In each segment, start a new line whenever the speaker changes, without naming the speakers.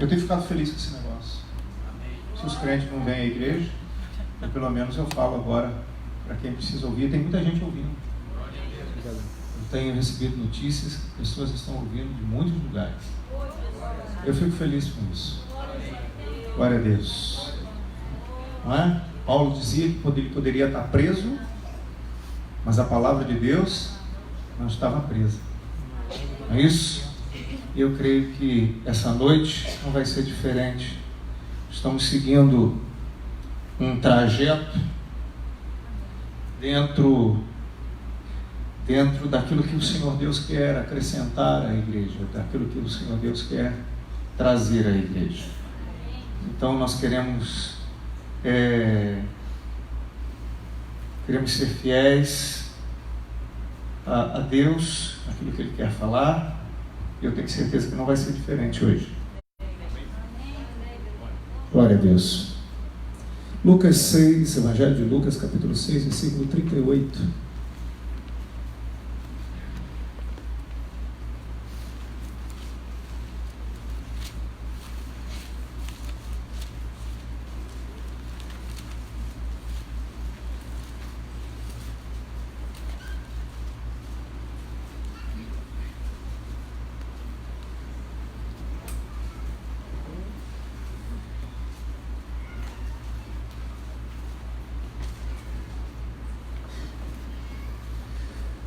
Eu tenho ficado feliz com esse negócio. Se os crentes não vêm à igreja, pelo menos eu falo agora para quem precisa ouvir. Tem muita gente ouvindo. Eu tenho recebido notícias que pessoas estão ouvindo de muitos lugares. Eu fico feliz com isso. Glória a Deus. Não é? Paulo dizia que poderia estar preso, mas a palavra de Deus não estava presa. Não é isso? Eu creio que essa noite não vai ser diferente. Estamos seguindo um trajeto dentro daquilo que o Senhor Deus quer acrescentar à igreja, daquilo que o Senhor Deus quer trazer à igreja. Então nós queremos ser fiéis a Deus, aquilo que Ele quer falar, e eu tenho certeza que não vai ser diferente hoje. Glória a Deus. Lucas 6, Evangelho de Lucas, capítulo 6, versículo 38.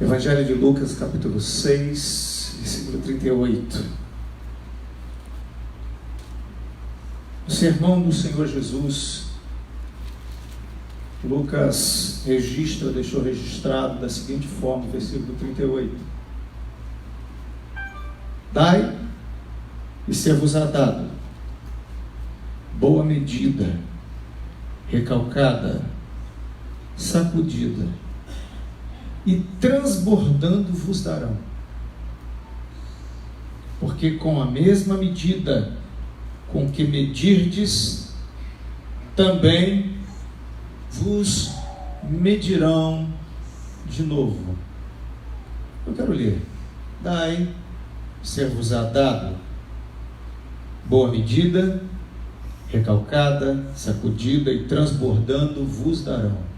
Evangelho de Lucas, capítulo 6, versículo 38. O sermão do Senhor Jesus, Lucas deixou registrado da seguinte forma, versículo 38. Dai e ser-vos-á dado, boa medida, recalcada, sacudida, e transbordando vos darão, porque com a mesma medida com que medirdes, também vos medirão de novo. Eu quero ler. Dai, ser-vos-á dado, boa medida, recalcada, sacudida e transbordando vos darão.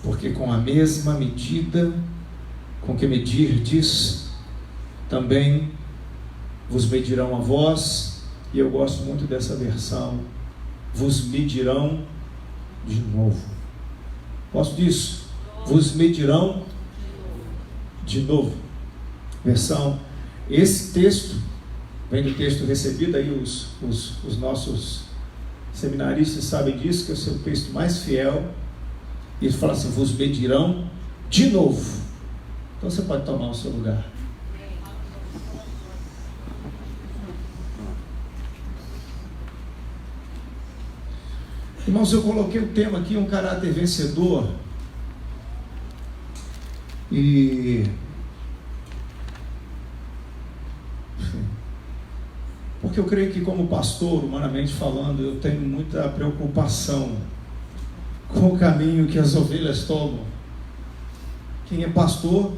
Porque com a mesma medida com que medirdes, também vos medirão a vós, e eu gosto muito dessa versão, vos medirão de novo. Gosto disso? Vos medirão de novo. Versão, esse texto vem do texto recebido, aí os nossos seminaristas sabem disso, que é o seu texto mais fiel. E ele fala assim, vos medirão de novo. Então você pode tomar o seu lugar. Irmãos, eu coloquei o tema aqui, um caráter vencedor. Porque eu creio que como pastor, humanamente falando, eu tenho muita preocupação com o caminho que as ovelhas tomam. Quem é pastor,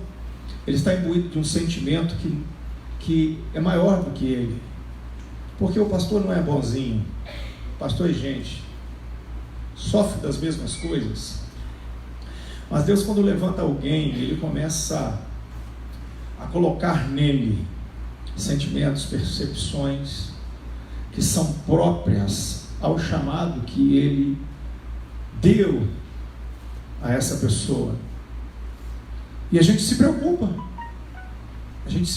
ele está imbuído de um sentimento que é maior do que ele, porque o pastor não é bonzinho, o pastor é gente, sofre das mesmas coisas, mas Deus, quando levanta alguém, ele começa a colocar nele sentimentos, percepções que são próprias ao chamado que ele deu a essa pessoa. E a gente se preocupa. A gente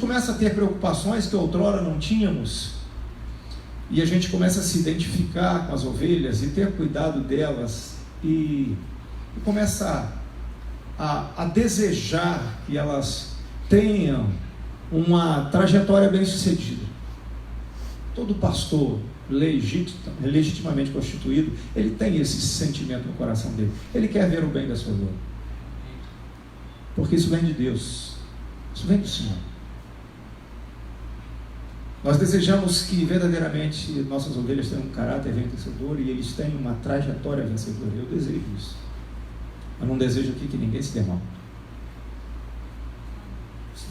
começa a ter preocupações que outrora não tínhamos. E a gente começa a se identificar com as ovelhas e ter cuidado delas. E começa a desejar que elas tenham uma trajetória bem-sucedida. Todo pastor legitimamente constituído, ele tem esse sentimento no coração dele. Ele quer ver o bem da sua ovelha, porque isso vem de Deus, isso vem do Senhor. Nós desejamos que verdadeiramente nossas ovelhas tenham um caráter vencedor e eles tenham uma trajetória vencedora. Eu desejo isso. Eu não desejo aqui que ninguém se dê mal.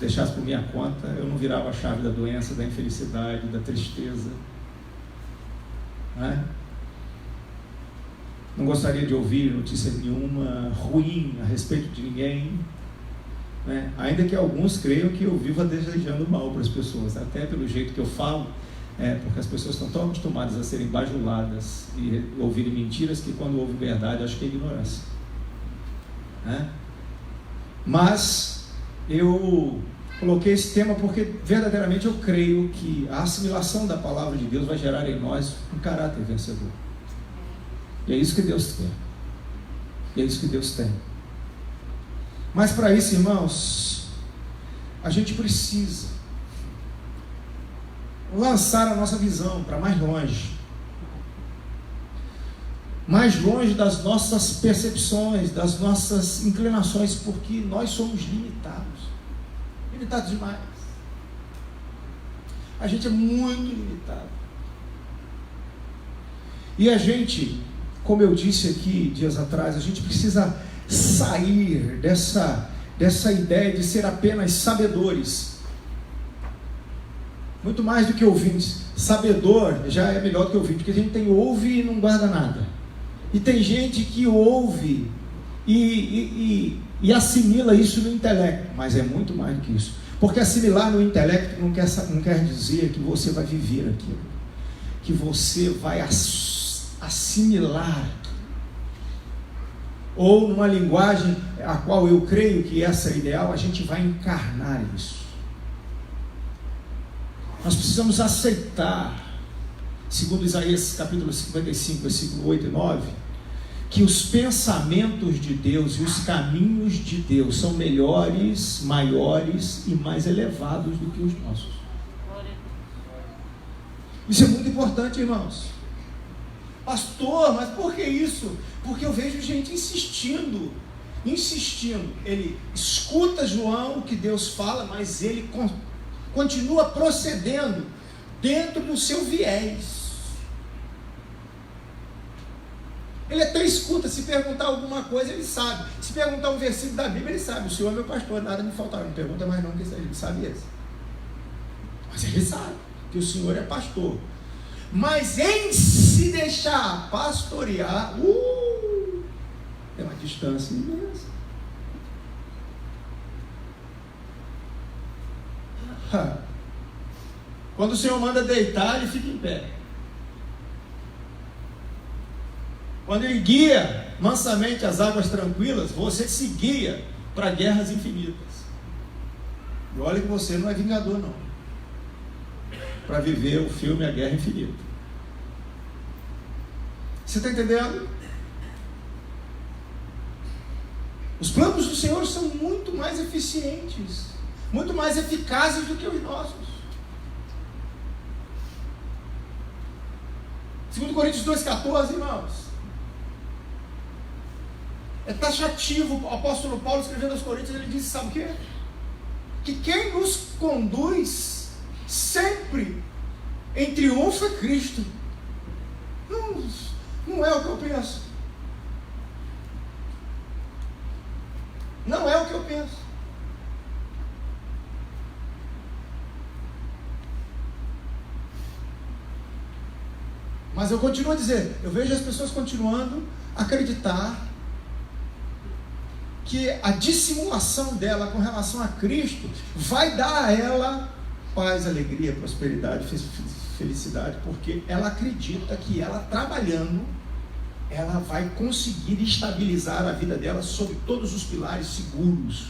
deixasse por minha conta, eu não virava a chave da doença, da infelicidade, da tristeza. Né? Não gostaria de ouvir notícia nenhuma ruim a respeito de ninguém, né? Ainda que alguns creiam que eu vivo desejando mal para as pessoas, até pelo jeito que eu falo, porque as pessoas estão tão acostumadas a serem bajuladas e ouvirem mentiras que quando ouvem verdade acham que é ignorância, né? Mas eu coloquei esse tema porque verdadeiramente eu creio que a assimilação da palavra de Deus vai gerar em nós um caráter vencedor. E é isso que Deus quer. E é isso que Deus tem. Mas para isso, irmãos, a gente precisa lançar a nossa visão para mais longe. Mais longe das nossas percepções, das nossas inclinações, porque nós somos limitados. Limitados demais. A gente é muito limitado. E a gente, como eu disse aqui dias atrás, a gente precisa sair dessa ideia de ser apenas sabedores. Muito mais do que ouvintes. Sabedor já é melhor do que ouvinte, porque a gente tem ouve e não guarda nada. E tem gente que ouve e assimila isso no intelecto, mas é muito mais do que isso. Porque assimilar no intelecto não quer dizer que você vai viver aquilo, que você vai assimilar, ou numa linguagem a qual eu creio que essa é ideal, a gente vai encarnar isso. Nós precisamos aceitar, segundo Isaías capítulo 55, versículo 8 e 9, que os pensamentos de Deus e os caminhos de Deus são melhores, maiores e mais elevados do que os nossos. Isso é muito importante, irmãos. Pastor, mas por que isso? Porque eu vejo gente insistindo. Ele escuta João, o que Deus fala, mas ele continua procedendo dentro do seu viés. Ele até escuta, se perguntar alguma coisa, ele sabe. Se perguntar um versículo da Bíblia, ele sabe. O Senhor é meu pastor, nada me faltará. Não pergunta mais não, que ele sabe esse. Mas ele sabe que o Senhor é pastor. Mas em se deixar pastorear, é uma distância imensa. Quando o Senhor manda deitar, ele fica em pé. Quando ele guia mansamente as águas tranquilas, você se guia para guerras infinitas. E olha que você não é vingador, não, para viver o filme A Guerra Infinita. Você está entendendo? Os planos do Senhor são muito mais eficientes, muito mais eficazes do que os nossos. 2 Coríntios 2,14, irmãos. É taxativo. O apóstolo Paulo, escrevendo aos Coríntios, ele disse, sabe o quê? Que quem nos conduz sempre em triunfo é Cristo. Não é o que eu penso. Não é o que eu penso. Mas eu continuo a dizer, eu vejo as pessoas continuando a acreditar que a dissimulação dela com relação a Cristo vai dar a ela paz, alegria, prosperidade, felicidade, porque ela acredita que ela trabalhando, ela vai conseguir estabilizar a vida dela sob todos os pilares seguros.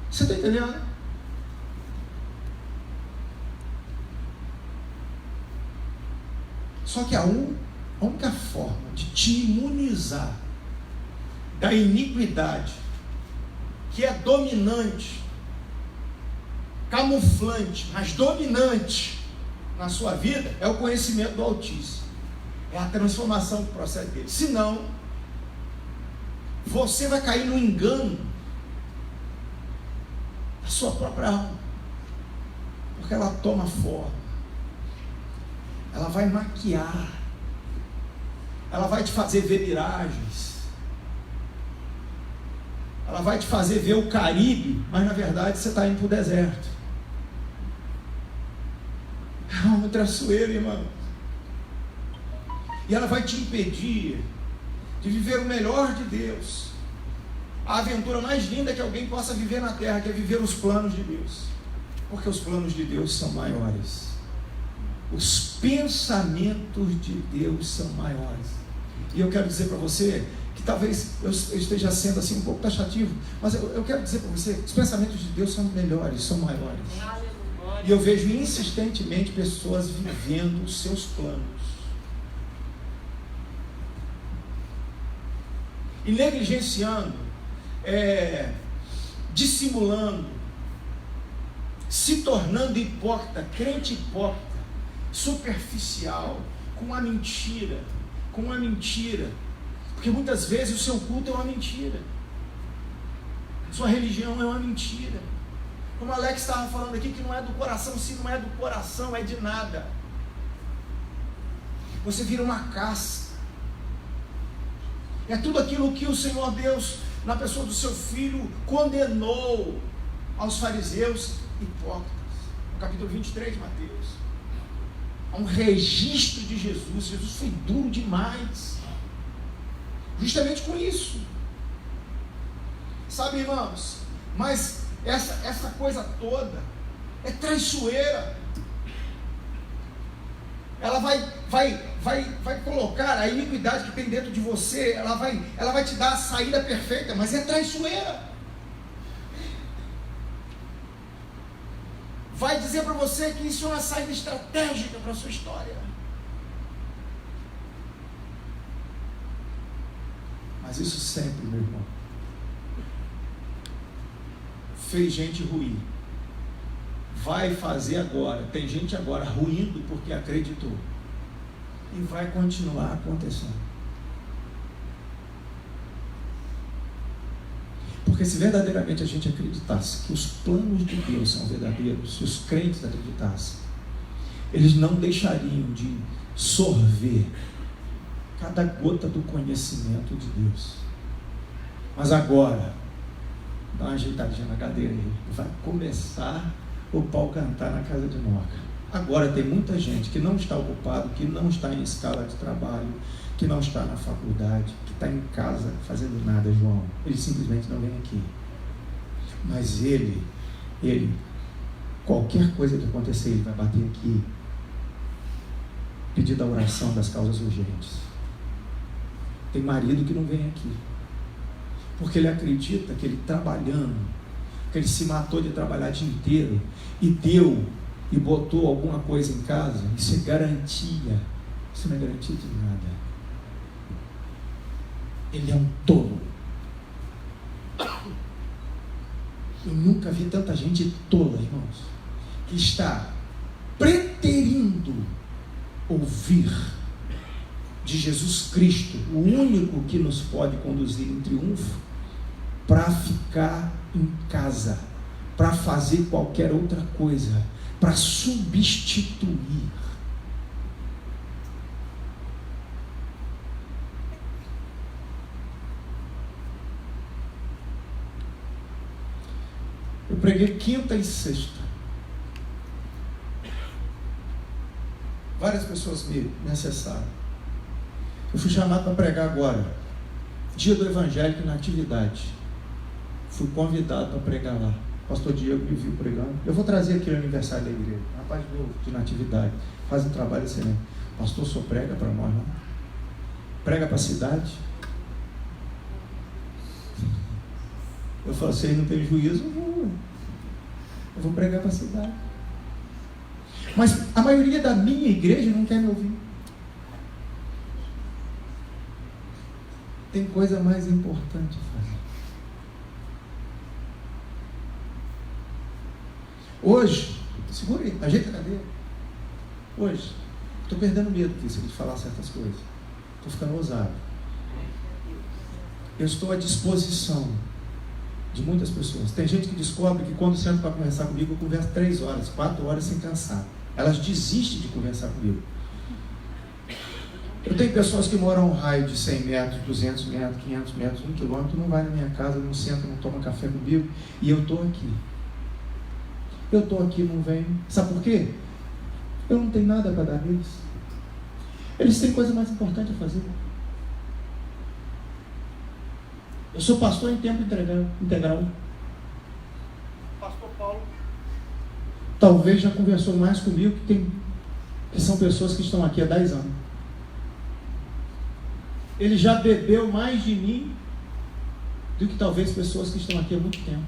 Você está entendendo? Só que a única forma de te imunizar da iniquidade que é dominante, camuflante, mas dominante na sua vida é o conhecimento do Altíssimo, é a transformação que procede dele. Senão, você vai cair no engano da sua própria alma, porque ela toma forma, ela vai maquiar, ela vai te fazer ver miragens. Ela vai te fazer ver o Caribe, mas na verdade você está indo para o deserto. É uma traiçoeira, irmão. E ela vai te impedir de viver o melhor de Deus. A aventura mais linda que alguém possa viver na terra, que é viver os planos de Deus. Porque os planos de Deus são maiores. Os pensamentos de Deus são maiores. E eu quero dizer para você que talvez eu esteja sendo assim um pouco taxativo, mas eu quero dizer para você que os pensamentos de Deus são melhores, são maiores. E eu vejo insistentemente pessoas vivendo os seus planos e negligenciando, dissimulando, se tornando hipócrita, crente hipócrita, superficial, com uma mentira, porque muitas vezes o seu culto é uma mentira, sua religião é uma mentira, como o Alex estava falando aqui, que não é do coração, se não é do coração, é de nada, você vira uma casca. É tudo aquilo que o Senhor Deus, na pessoa do seu Filho, condenou aos fariseus hipócritas. No capítulo 23 de Mateus. Há um registro de Jesus. Jesus foi duro demais. Justamente com isso. Sabe, irmãos? Mas essa coisa toda é traiçoeira. Ela vai colocar a iniquidade que tem dentro de você, ela vai te dar a saída perfeita, mas é traiçoeira. Vai dizer para você que isso é uma saída estratégica para a sua história. Mas isso sempre, meu irmão, fez gente ruir. Vai fazer agora. Tem gente agora ruindo porque acreditou. E vai continuar acontecendo. Porque se verdadeiramente a gente acreditasse que os planos de Deus são verdadeiros, se os crentes acreditassem, eles não deixariam de sorver cada gota do conhecimento de Deus. Mas agora, dá uma ajeitadinha na cadeira aí, vai começar o pau cantar na casa de Moca. Agora tem muita gente que não está ocupado, que não está em escala de trabalho, que não está na faculdade, que está em casa fazendo nada, João. Ele simplesmente não vem aqui. Mas ele, qualquer coisa que acontecer, ele vai bater aqui, pedir a oração das causas urgentes. Tem marido que não vem aqui, porque ele acredita que ele trabalhando, que ele se matou de trabalhar o dia inteiro e deu e botou alguma coisa em casa, isso é garantia. Isso não é garantia de nada. Ele é um tolo. Eu nunca vi tanta gente tola, irmãos, que está preterindo ouvir de Jesus Cristo, o único que nos pode conduzir em triunfo, para ficar em casa, para fazer qualquer outra coisa, para substituir. Eu preguei quinta e sexta. Várias pessoas me acessaram. Eu fui chamado para pregar agora, dia do evangélico na atividade. Fui convidado para pregar lá. O pastor Diego me viu pregando. Eu vou trazer aqui o aniversário da igreja. Rapaz novo, de natividade. Faz um trabalho excelente. Pastor, só prega para nós, não? Prega para a cidade. Eu falei, vocês não têm juízo? Eu vou pregar para a cidade. Mas a maioria da minha igreja não quer me ouvir. Tem coisa mais importante a fazer. Hoje, segura aí, ajeita a cadeira. Hoje, estou perdendo medo disso, de falar certas coisas. Estou ficando ousado. Eu estou à disposição de muitas pessoas. Tem gente que descobre que quando senta para conversar comigo, eu converso 3 horas, 4 horas sem cansar. Elas desistem de conversar comigo.
Eu tenho pessoas que moram a um raio de 100 metros, 200 metros, 500 metros, 1 quilômetro, não vai na minha casa, não senta, não toma café comigo, e eu estou aqui. Eu estou aqui, não venho. Sabe por quê? Eu não tenho nada para dar neles. Eles têm coisa mais importante a fazer. Eu sou pastor em tempo integral.
Pastor Paulo
Talvez já conversou mais comigo que são pessoas que estão aqui há 10 anos. Ele já bebeu mais de mim do que talvez pessoas que estão aqui há muito tempo.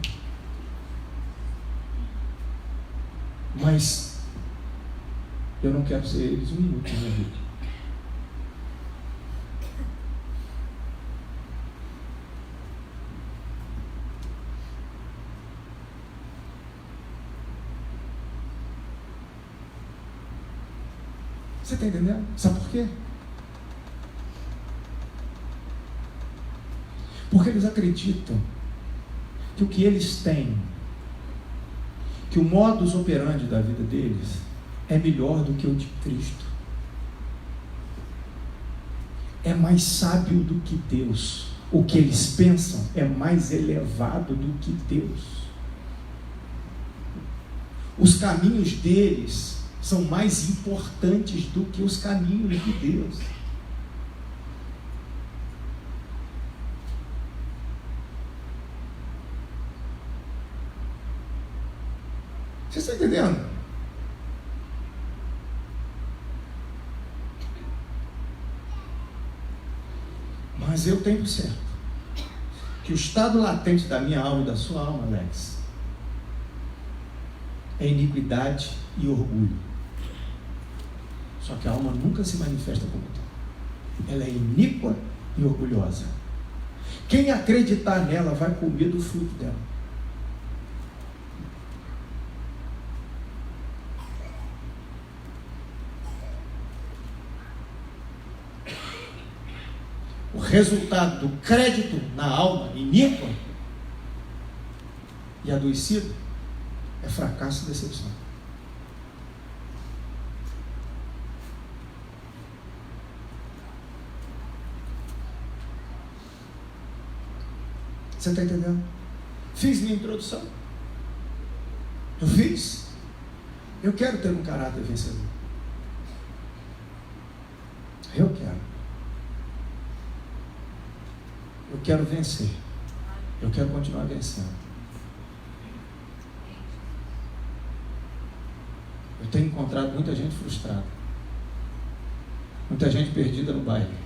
Mas eu não quero ser eles um minuto na minha vida. Você está entendendo? Sabe por quê? Porque eles acreditam que o que eles têm, que o modus operandi da vida deles é melhor do que o de Cristo. É mais sábio do que Deus. O que eles pensam é mais elevado do que Deus. Os caminhos deles são mais importantes do que os caminhos de Deus. Você está entendendo? Mas eu tenho certo que o estado latente da minha alma e da sua alma, Alex, é iniquidade e orgulho. Só que a alma nunca se manifesta como tal. Ela é iníqua e orgulhosa. Quem acreditar nela vai comer do fruto dela. O resultado do crédito na alma iníqua e adoecida é fracasso e decepção. Você está entendendo? Fiz minha introdução. Eu fiz. Eu quero ter um caráter vencedor. Eu quero. Eu quero vencer. Eu quero continuar vencendo. Eu tenho encontrado muita gente frustrada. Muita gente perdida no baile.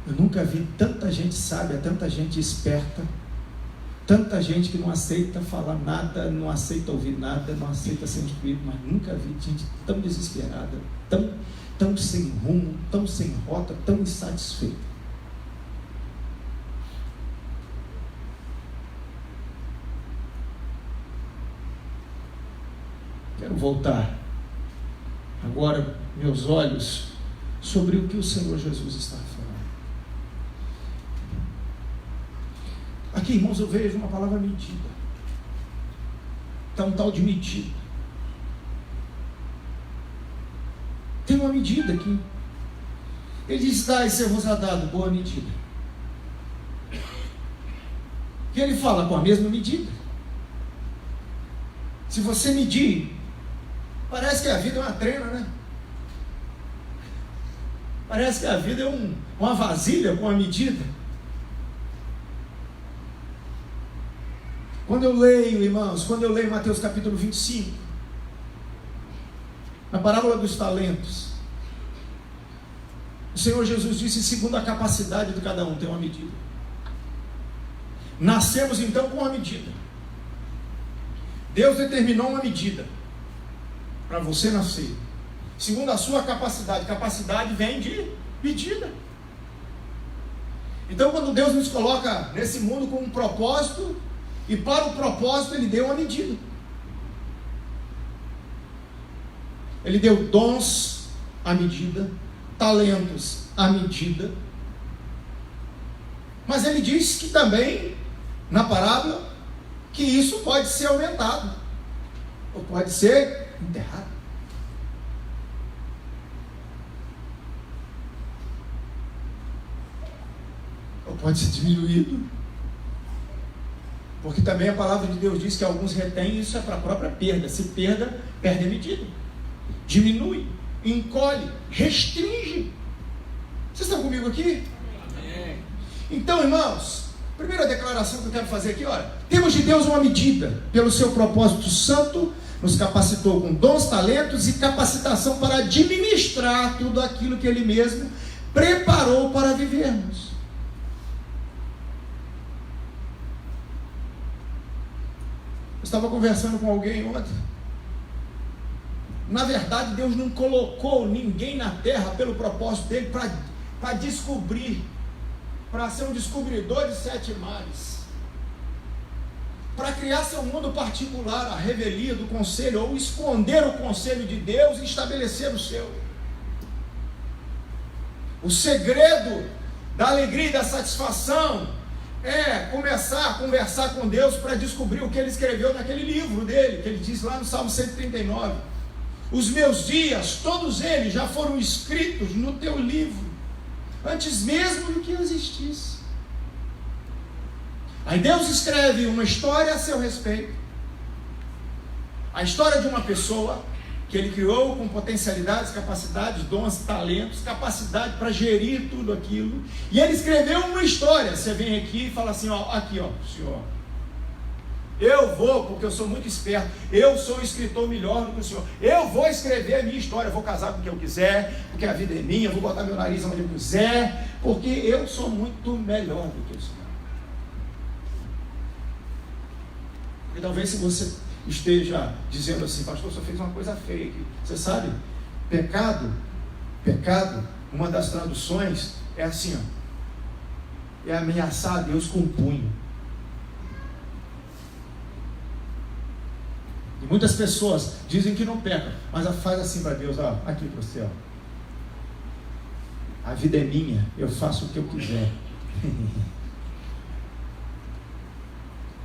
Eu nunca vi tanta gente sábia, tanta gente esperta, tanta gente que não aceita falar nada, não aceita ouvir nada, não aceita ser instruído, mas nunca vi gente tão desesperada, tão sem rumo, tão sem rota, tão insatisfeita. Quero voltar agora meus olhos sobre o que o Senhor Jesus está falando. Aqui, irmãos, eu vejo uma palavra medida. Está um tal de medida. Tem uma medida aqui. Ele diz: dai, ser-vos dado boa medida. E ele fala com a mesma medida. Se você medir, parece que a vida é uma trena, né? Parece que a vida é uma vasilha com uma medida. Quando eu leio, irmãos, Mateus capítulo 25, na parábola dos talentos, o Senhor Jesus disse: segundo a capacidade de cada um, tem uma medida. Nascemos então com uma medida. Deus determinou uma medida para você nascer, segundo a sua capacidade. Capacidade vem de medida. Então, quando Deus nos coloca nesse mundo com um propósito, e para o propósito Ele deu uma medida. Ele deu dons à medida, talentos à medida. Mas Ele diz que também, na parábola, que isso pode ser aumentado, ou pode ser enterrado. ou pode ser diminuído. Porque também a palavra de Deus diz que alguns retêm, isso é para a própria perda. Se perde a medida. Diminui, encolhe, restringe. Vocês estão comigo aqui? Amém. Então, irmãos, primeira declaração que eu quero fazer aqui, olha, temos de Deus uma medida, pelo seu propósito santo, nos capacitou com dons, talentos e capacitação para administrar tudo aquilo que Ele mesmo preparou para vivermos. Eu estava conversando com alguém ontem. Na verdade, Deus não colocou ninguém na terra pelo propósito dele para descobrir, para ser um descobridor de 7 mares, para criar seu mundo particular, a revelia do conselho, ou esconder o conselho de Deus e estabelecer o seu. O segredo da alegria e da satisfação é começar a conversar com Deus para descobrir o que Ele escreveu naquele livro dele, que Ele diz lá no Salmo 139. Os meus dias, todos eles já foram escritos no teu livro, antes mesmo do que existisse. Aí Deus escreve uma história a seu respeito, a história de uma pessoa que Ele criou com potencialidades, capacidades, dons, talentos, capacidade para gerir tudo aquilo, e Ele escreveu uma história. Você vem aqui e fala assim, ó, aqui ó, senhor, eu vou, porque eu sou muito esperto, eu sou um escritor melhor do que o senhor, eu vou escrever a minha história, eu vou casar com quem eu quiser, porque a vida é minha, eu vou botar meu nariz onde eu quiser, porque eu sou muito melhor do que o senhor. E talvez se você esteja dizendo assim, pastor, você fez uma coisa feia aqui. Você sabe, pecado, uma das traduções é assim, ó, é ameaçar a Deus com um punho. E muitas pessoas dizem que não pecam, mas faz assim para Deus, ó, aqui para o céu. A vida é minha, eu faço o que eu quiser.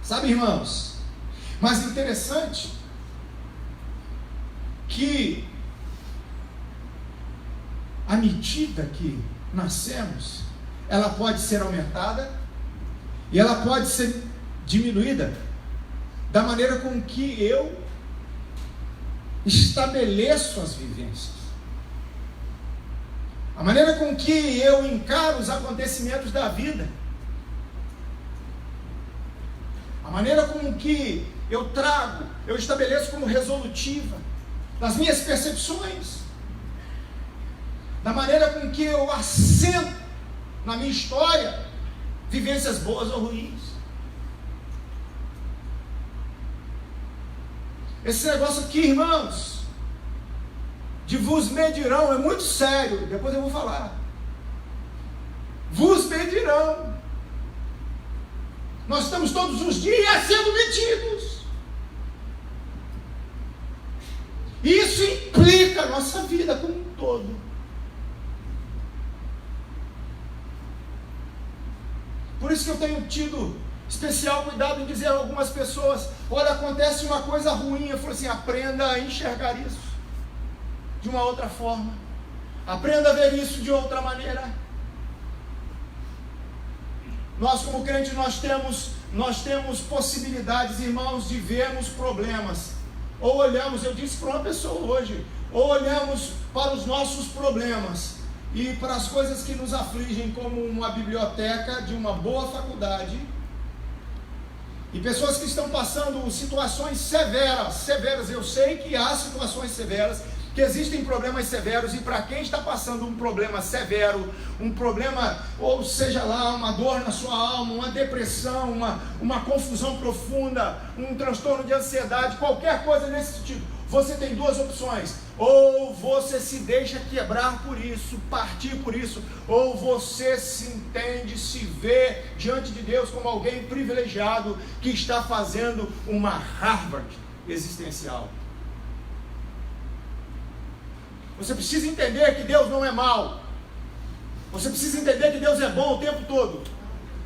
Sabe, irmãos? Mas interessante que à medida que nascemos, ela pode ser aumentada e ela pode ser diminuída da maneira com que eu estabeleço as vivências, a maneira com que eu encaro os acontecimentos da vida, a maneira com que eu estabeleço como resolutiva, das minhas percepções, da maneira com que eu assento na minha história, vivências boas ou ruins. Esse negócio aqui, irmãos, de vos medirão, é muito sério, depois eu vou falar. Vos medirão. Nós estamos todos os dias sendo medidos. Isso implica a nossa vida como um todo. Por isso que eu tenho tido especial cuidado em dizer a algumas pessoas, olha, acontece uma coisa ruim, eu falo assim, aprenda a enxergar isso de uma outra forma, aprenda a ver isso de outra maneira. Nós como crentes, nós temos possibilidades, irmãos, de vermos problemas, ou olhamos, eu disse para uma pessoa hoje, ou olhamos para os nossos problemas, e para as coisas que nos afligem, como uma biblioteca de uma boa faculdade, e pessoas que estão passando situações severas, eu sei que há situações severas, que existem problemas severos, e para quem está passando um problema severo, um problema, ou seja lá, uma dor na sua alma, uma depressão, uma confusão profunda, um transtorno de ansiedade, qualquer coisa nesse sentido, você tem duas opções: ou você se deixa quebrar por isso, partir por isso, ou você se entende, se vê diante de Deus como alguém privilegiado que está fazendo uma Harvard existencial. Você precisa entender que Deus não é mau. Você precisa entender que Deus é bom o tempo todo.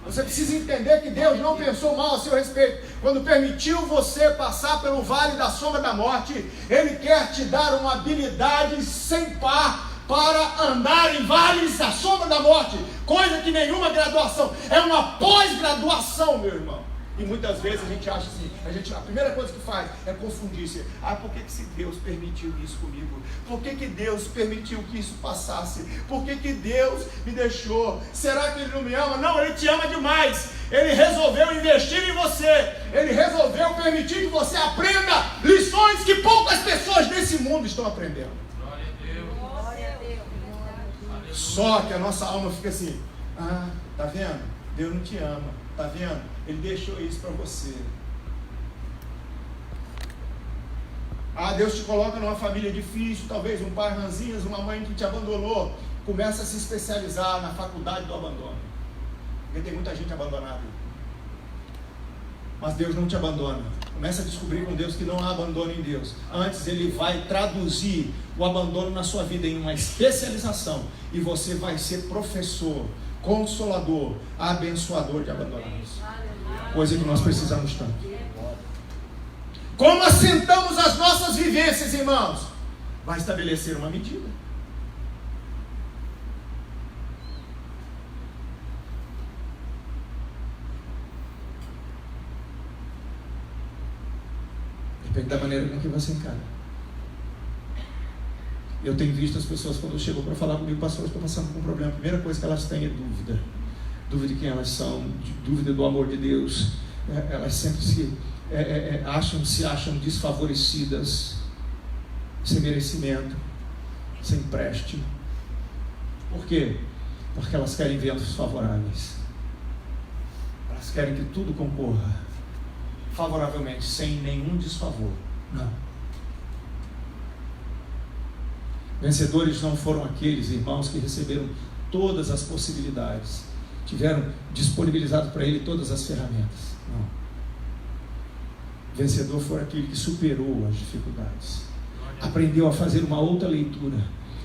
Você precisa entender que Deus não pensou mal a seu respeito. Quando permitiu você passar pelo vale da sombra da morte, Ele quer te dar uma habilidade sem par
para andar em vales da sombra da morte, coisa que nenhuma graduação, é uma pós-graduação, meu irmão. E muitas vezes a gente acha assim, a primeira coisa que faz é confundir-se. Por que se Deus permitiu isso comigo? Por que Deus permitiu que isso passasse? Por que Deus me deixou? Será que Ele não me ama? Não, Ele te ama demais. Ele resolveu investir em você. Ele resolveu permitir que você aprenda lições que poucas pessoas desse mundo estão aprendendo.
Glória a Deus.
Glória a Deus.
Só que a nossa alma fica assim, tá vendo? Deus não te ama. Tá vendo? Ele deixou isso para você. Deus te coloca numa família difícil, talvez um pai ranzinhas, uma mãe que te abandonou. Começa a se especializar na faculdade do abandono. Porque tem muita gente abandonada. Mas Deus não te abandona. Começa a descobrir com Deus que não há abandono em Deus. Antes Ele vai traduzir o abandono na sua vida em uma especialização. E você vai ser professor, consolador, abençoador de abandonados. Coisa que nós precisamos tanto. Como assentamos as nossas vivências, irmãos? Vai estabelecer uma medida. Depende da maneira com que você encara. Eu tenho visto as pessoas quando chegam para falar comigo, pastor, estou passando por um problema. A primeira coisa que elas têm é dúvida. Dúvida de quem elas são, dúvida do amor de Deus. Elas sempre se acham desfavorecidas, sem merecimento, sem preste. Por quê? Porque elas querem ventos favoráveis. Elas querem que tudo concorra favoravelmente, sem nenhum desfavor. Não. Vencedores não foram aqueles irmãos que receberam todas as possibilidades, tiveram disponibilizado para ele todas as ferramentas. Não. Vencedor foi aquele que superou as dificuldades, aprendeu a fazer uma outra leitura,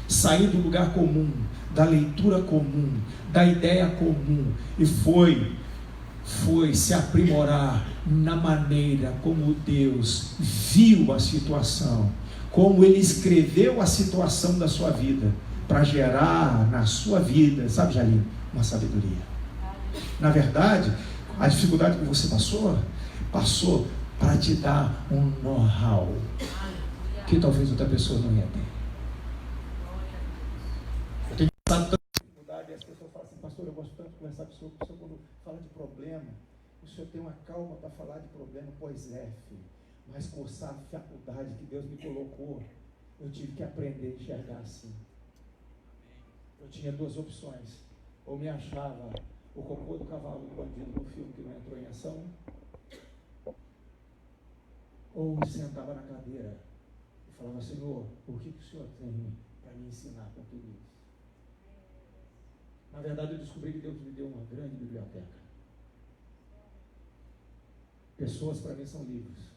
sair do lugar comum, da leitura comum, da ideia comum, e foi se aprimorar na maneira como Deus viu a situação, como Ele escreveu a situação da sua vida, para gerar na sua vida, sabe, Jair, uma sabedoria. Na verdade, a dificuldade que você passou para te dar um know-how que talvez outra pessoa não ia ter. Eu tenho passado tanta dificuldade e as pessoas falam assim, pastor, eu gosto tanto de conversar com o senhor quando fala de problema, o senhor tem uma calma para falar de problema. Pois é, filho, mas cursar a faculdade que Deus me colocou, eu tive que aprender a enxergar assim. Eu tinha duas opções: ou me achava o cocô do cavalo do bandido no filme que não entrou em ação, ou sentava na cadeira e falava, Senhor, o que o Senhor tem para me ensinar com tudo isso? Na verdade, eu descobri que Deus me deu uma grande biblioteca. Pessoas para mim são livros.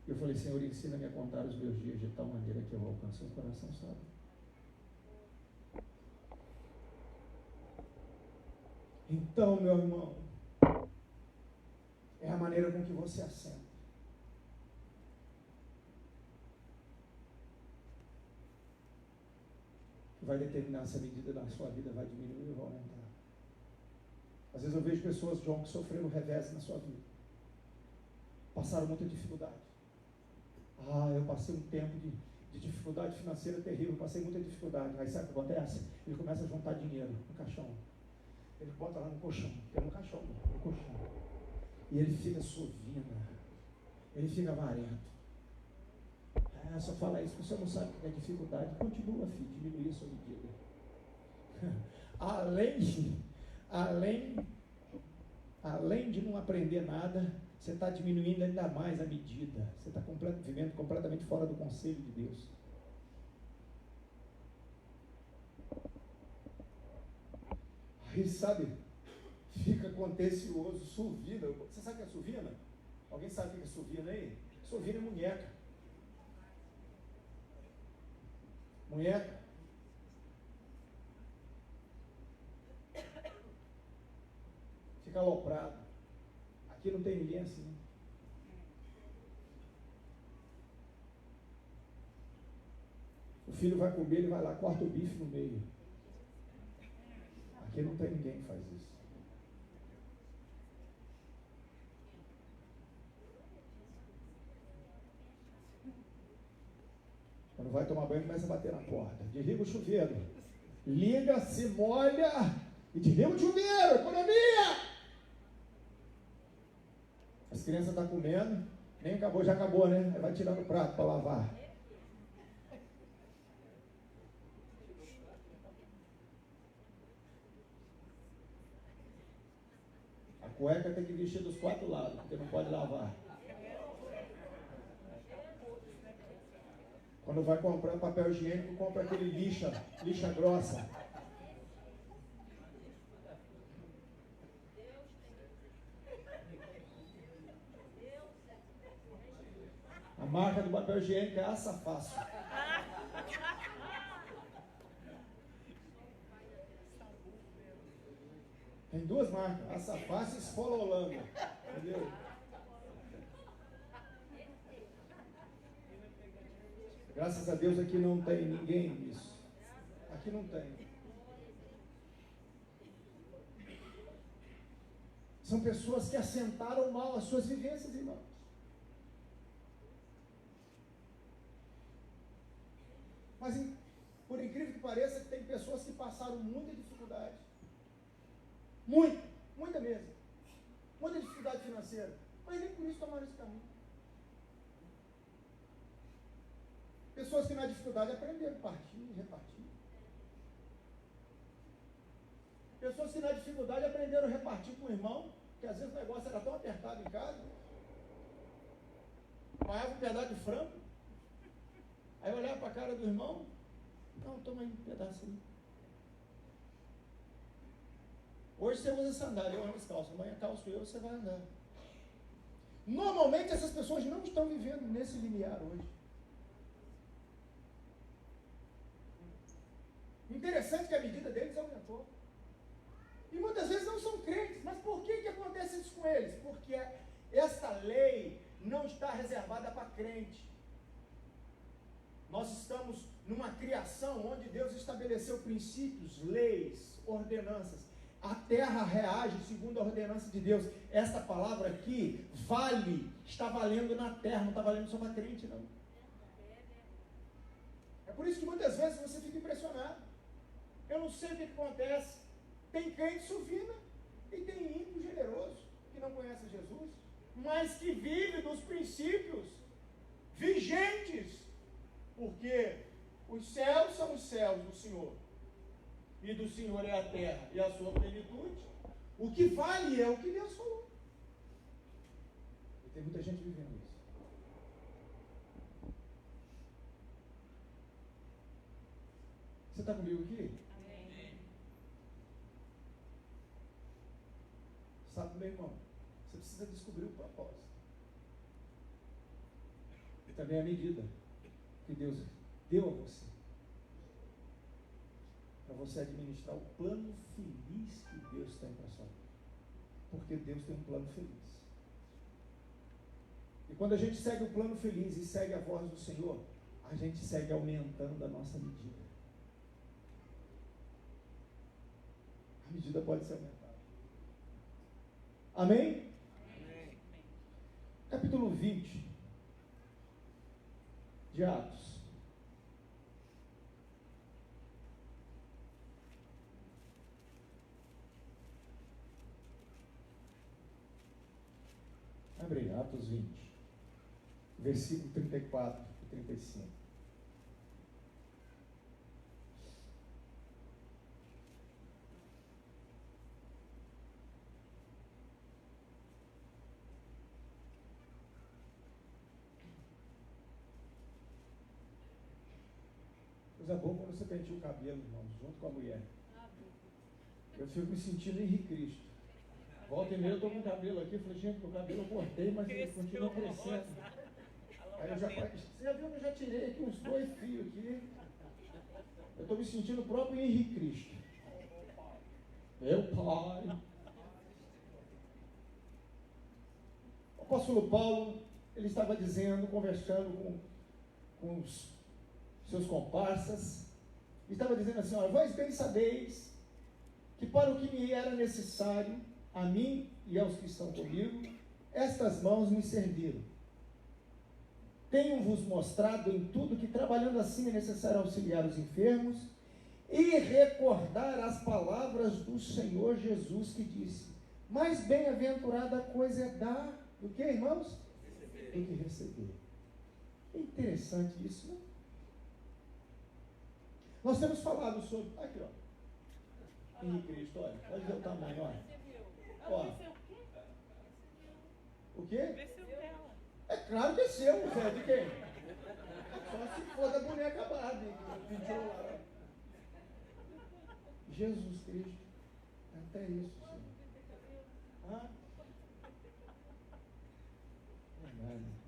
Eu falei, Senhor, ensina-me a contar os meus dias de tal maneira que eu alcance um coração sábio. Então, meu irmão, é a maneira com que você assenta. Que vai determinar se a medida da sua vida vai diminuir ou aumentar. Às vezes eu vejo pessoas, João, que sofreram revés na sua vida. Passaram muita dificuldade. Eu passei um tempo de dificuldade financeira terrível, passei muita dificuldade. Aí sabe o que acontece? Ele começa a juntar dinheiro no caixão. Ele bota lá no colchão, porque é no caixão, no colchão. E ele fica sovina, ele fica avarento. Só fala isso, você não sabe o que é dificuldade. Continua, filho, diminuir a sua medida. Além de não aprender nada, você está diminuindo ainda mais a medida. Você está vivendo completamente fora do conselho de Deus. Aí, sabe, fica contencioso, suvina. Você sabe o que é suvina? Alguém sabe o que é suvina aí? Suvina é munheca. Munheca. Fica aloprado. Aqui não tem ninguém assim. O filho vai comer, ele vai lá, corta o bife no meio. Aqui não tem ninguém que faz isso. Quando vai tomar banho, começa a bater na porta. Desliga o chuveiro. Liga, se molha e desliga o chuveiro. Economia! As crianças estão comendo, nem acabou, já acabou, né? Aí vai tirando o prato para lavar. A cueca tem que vestir dos 4 lados, porque não pode lavar. Quando vai comprar papel higiênico, compra aquele lixa grossa. A marca do papel higiênico é Aça Fácil. Tem 2 marcas, Aça Fácil e Esfola Holanda. Entendeu? Graças a Deus aqui não tem ninguém nisso. Aqui não tem. São pessoas que assentaram mal as suas vivências, irmãos. Mas, por incrível que pareça, tem pessoas que passaram muita dificuldade. Muita mesmo. Muita dificuldade financeira. Mas nem por isso tomaram esse caminho. Pessoas que na dificuldade aprenderam a partir e repartir. Pessoas que na dificuldade aprenderam a repartir com o irmão, que às vezes o negócio era tão apertado em casa. Pagava um pedaço de frango. Aí eu olhava para a cara do irmão. Não, toma aí um pedaço aí. Hoje você usa sandália, eu ando descalço. Amanhã calço eu, você vai andar. Normalmente essas pessoas não estão vivendo nesse limiar hoje. Interessante que a medida deles aumentou. E muitas vezes não são crentes. Mas por que acontece isso com eles? Porque esta lei não está reservada para crente. Nós estamos numa criação onde Deus estabeleceu princípios, leis, ordenanças. A terra reage segundo a ordenança de Deus. Esta palavra aqui vale, está valendo na terra, não está valendo só para crente, não. É por isso que muitas vezes você fica impressionado. Eu não sei o que acontece. Tem crente suvina e tem ímpio generoso que não conhece Jesus, mas que vive dos princípios vigentes, porque os céus são os céus do Senhor, e do Senhor é a terra e a sua plenitude. O que vale é o que Deus falou. E tem muita gente vivendo isso. Você está comigo aqui? Amém. Sabe, meu irmão, você precisa descobrir o propósito. E também a medida que Deus deu a você. Para você administrar o plano feliz que Deus tem para a sua vida. Porque Deus tem um plano feliz. E quando a gente segue o plano feliz e segue a voz do Senhor, a gente segue aumentando a nossa medida. A medida pode ser aumentada. Amém? Amém. Capítulo 20 de Atos. Abre Atos 20, versículo 34 e 35. Coisa boa quando você penteia o cabelo, irmão, junto com a mulher. Eu fico me sentindo Henrique Cristo. Volta e meia eu estou com o cabelo aqui, falei, gente, meu cabelo eu cortei, mas ele continua crescendo. Aí eu já, você já viu que eu já tirei aqui uns 2 fios aqui. Eu estou me sentindo o próprio Henrique Cristo. Meu pai. O apóstolo Paulo, ele estava dizendo, conversando com os seus comparsas, e estava dizendo assim: olha, vós bem sabeis que para o que me era necessário, a mim e aos que estão comigo, estas mãos me serviram. Tenho-vos mostrado em tudo que trabalhando assim é necessário auxiliar os enfermos e recordar as palavras do Senhor Jesus, que disse: mais bem-aventurada coisa é dar do que, irmãos? Do que receber. É interessante isso, né? Nós temos falado sobre... Aqui, ó. Em Cristo, olha. Pode ver o tamanho, olha. Ó. O quê? É claro que é seu, Zé. De quem? Só se for da boneca Barbie, que pediu lá. Jesus Cristo. Até isso, Senhor. Hã? Verdade.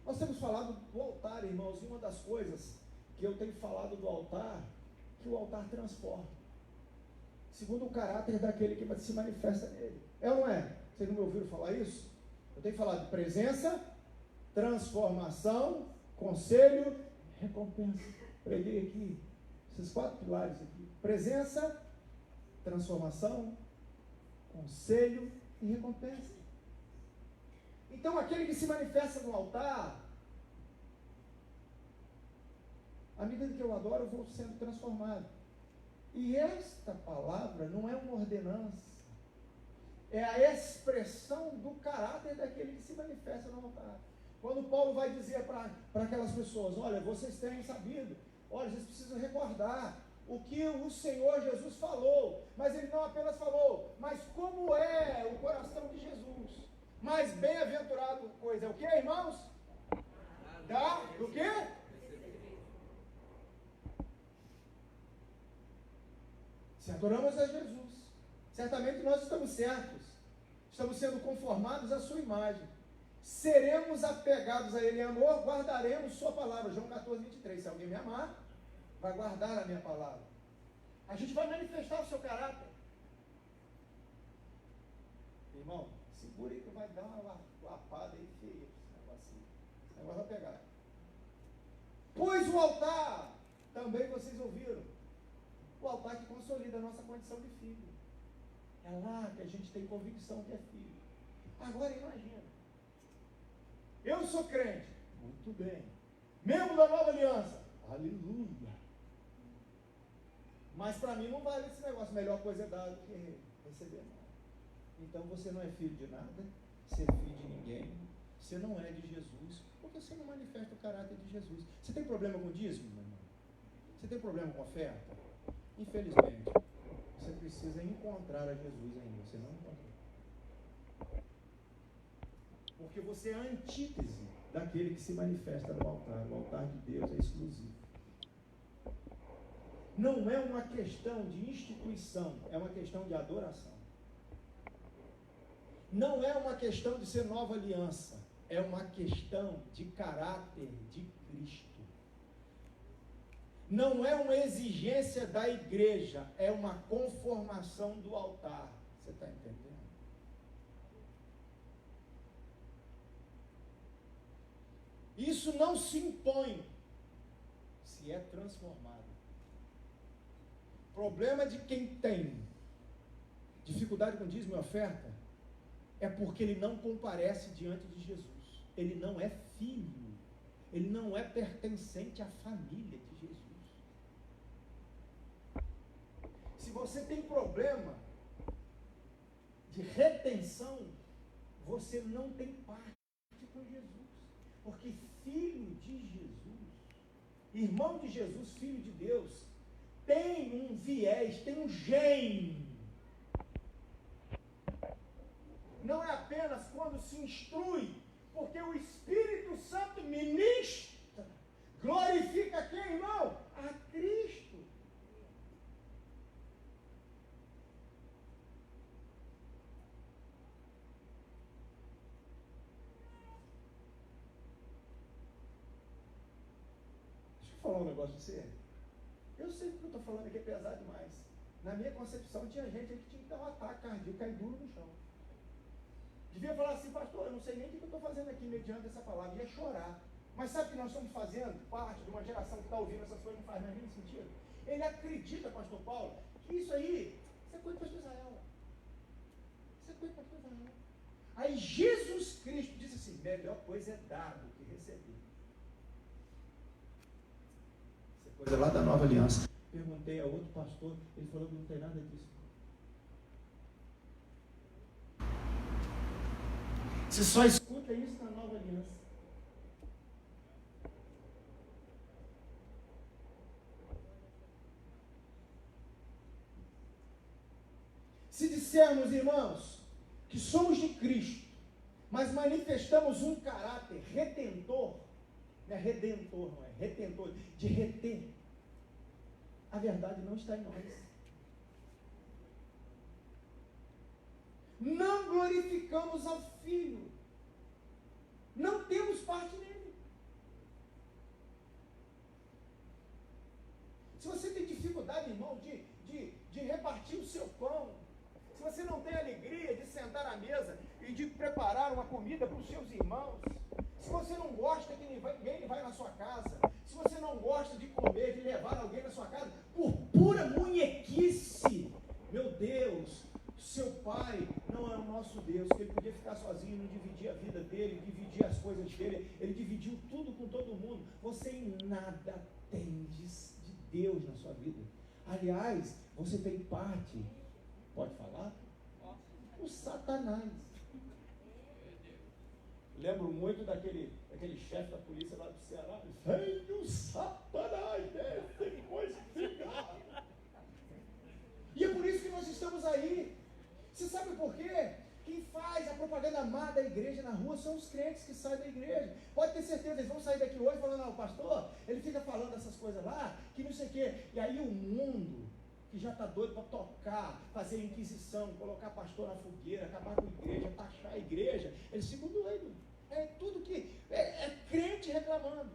Nós temos falado do altar, irmãos, e uma das coisas que eu tenho falado do altar, que o altar transforma, segundo o caráter daquele que se manifesta nele. É ou não é? Vocês não me ouviram falar isso? Eu tenho falado de presença, transformação, conselho, recompensa. Preguei aqui, esses 4 pilares aqui: presença, transformação, conselho e recompensa. Então, aquele que se manifesta no altar, à medida que eu adoro, eu vou sendo transformado. E esta palavra não é uma ordenança, é a expressão do caráter daquele que se manifesta no altar. Quando Paulo vai dizer para aquelas pessoas: olha, vocês têm sabido, olha, vocês precisam recordar o que o Senhor Jesus falou, mas ele não apenas falou, mas como é o coração de Jesus. Mais bem-aventurado coisa é o que, irmãos? Do quê? Se adoramos a Jesus, certamente nós estamos certos, estamos sendo conformados à sua imagem, seremos apegados a Ele em amor, guardaremos sua palavra. João 14, 23. Se alguém me amar, vai guardar a minha palavra. A gente vai manifestar o seu caráter. Irmão, segura aí que vai dar uma lapada aí feia. Esse negócio vai pegar. Pois o altar, também vocês ouviram, o altar que consolida a nossa condição de filho. É lá que a gente tem convicção que é filho. Agora imagina, eu sou crente, muito bem, membro da nova aliança, aleluia. Mas para mim não vale esse negócio, melhor coisa é dar do que receber nada. Então você não é filho de nada, você é filho de ninguém, você não é de Jesus, porque você não manifesta o caráter de Jesus. Você tem problema com dízimo, meu irmão? Você tem problema com oferta? Infelizmente, você precisa encontrar a Jesus ainda, você não encontrou. Porque você é a antítese daquele que se manifesta no altar. O altar de Deus é exclusivo. Não é uma questão de instituição, é uma questão de adoração. Não é uma questão de ser nova aliança, é uma questão de caráter de Cristo. Não é uma exigência da igreja, é uma conformação do altar. Você está entendendo? Isso não se impõe, se é transformado. O problema de quem tem dificuldade com dízimo e oferta é porque ele não comparece diante de Jesus. Ele não é filho, ele não é pertencente à família de Jesus. Se você tem problema de retenção, você não tem parte com Jesus. Porque filho de Jesus, irmão de Jesus, filho de Deus, tem um viés, tem um gene. Não é apenas quando se instrui, porque o Espírito Santo ministra, glorifica quem, irmão? A Cristo. Deixa eu falar um negócio de você. Eu sei que o que eu estou falando aqui é pesado demais. Na minha concepção, tinha gente aí que tinha que dar um ataque cardíaco, cair duro no chão.
Devia falar assim, pastor, eu não sei nem o que eu estou fazendo aqui mediante essa palavra, ia chorar. Mas sabe que nós estamos fazendo parte de uma geração que está ouvindo essas coisas, não faz mais nenhum sentido. Ele acredita, pastor Paulo, que isso aí, isso é coisa do pastor Israel. Isso é coisa do pastor Israel. Aí Jesus Cristo disse assim, melhor coisa é dar do que receber. Isso é coisa lá da Nova Aliança. Perguntei a outro pastor, ele falou que não tem nada disso. Você só escuta isso na Nova Aliança. Se dissermos, irmãos, que somos de Cristo, mas manifestamos um caráter retentor, não é redentor, não é retentor, de reter, a verdade não está em nós. Não glorificamos ao Filho, não temos parte nele. Se você tem dificuldade, irmão, de repartir o seu pão, se você não tem alegria de sentar à mesa e de preparar uma comida para os seus irmãos, se você não gosta que ninguém vai na sua casa, se você não gosta de comer, de levar alguém na sua casa, por pura munhequice, meu Deus, seu pai não é o nosso Deus, que ele podia ficar sozinho, não dividir a vida dele, dividir as coisas dele, ele dividiu tudo com todo mundo. Você em nada tem de Deus na sua vida. Aliás, você tem parte, pode falar? O Satanás. Lembro muito daquele chefe da polícia lá do Ceará. Vem o Satanás, tem coisa de. E é por isso que nós estamos aí. Você sabe por quê? Quem faz a propaganda má da igreja na rua são os crentes que saem da igreja. Pode ter certeza, eles vão sair daqui hoje falando, não, pastor, ele fica falando essas coisas lá, que não sei o quê. E aí o mundo, que já está doido para tocar, fazer inquisição, colocar pastor na fogueira, acabar com a igreja, taxar a igreja, eles ficam doidos. É tudo que... É crente reclamando.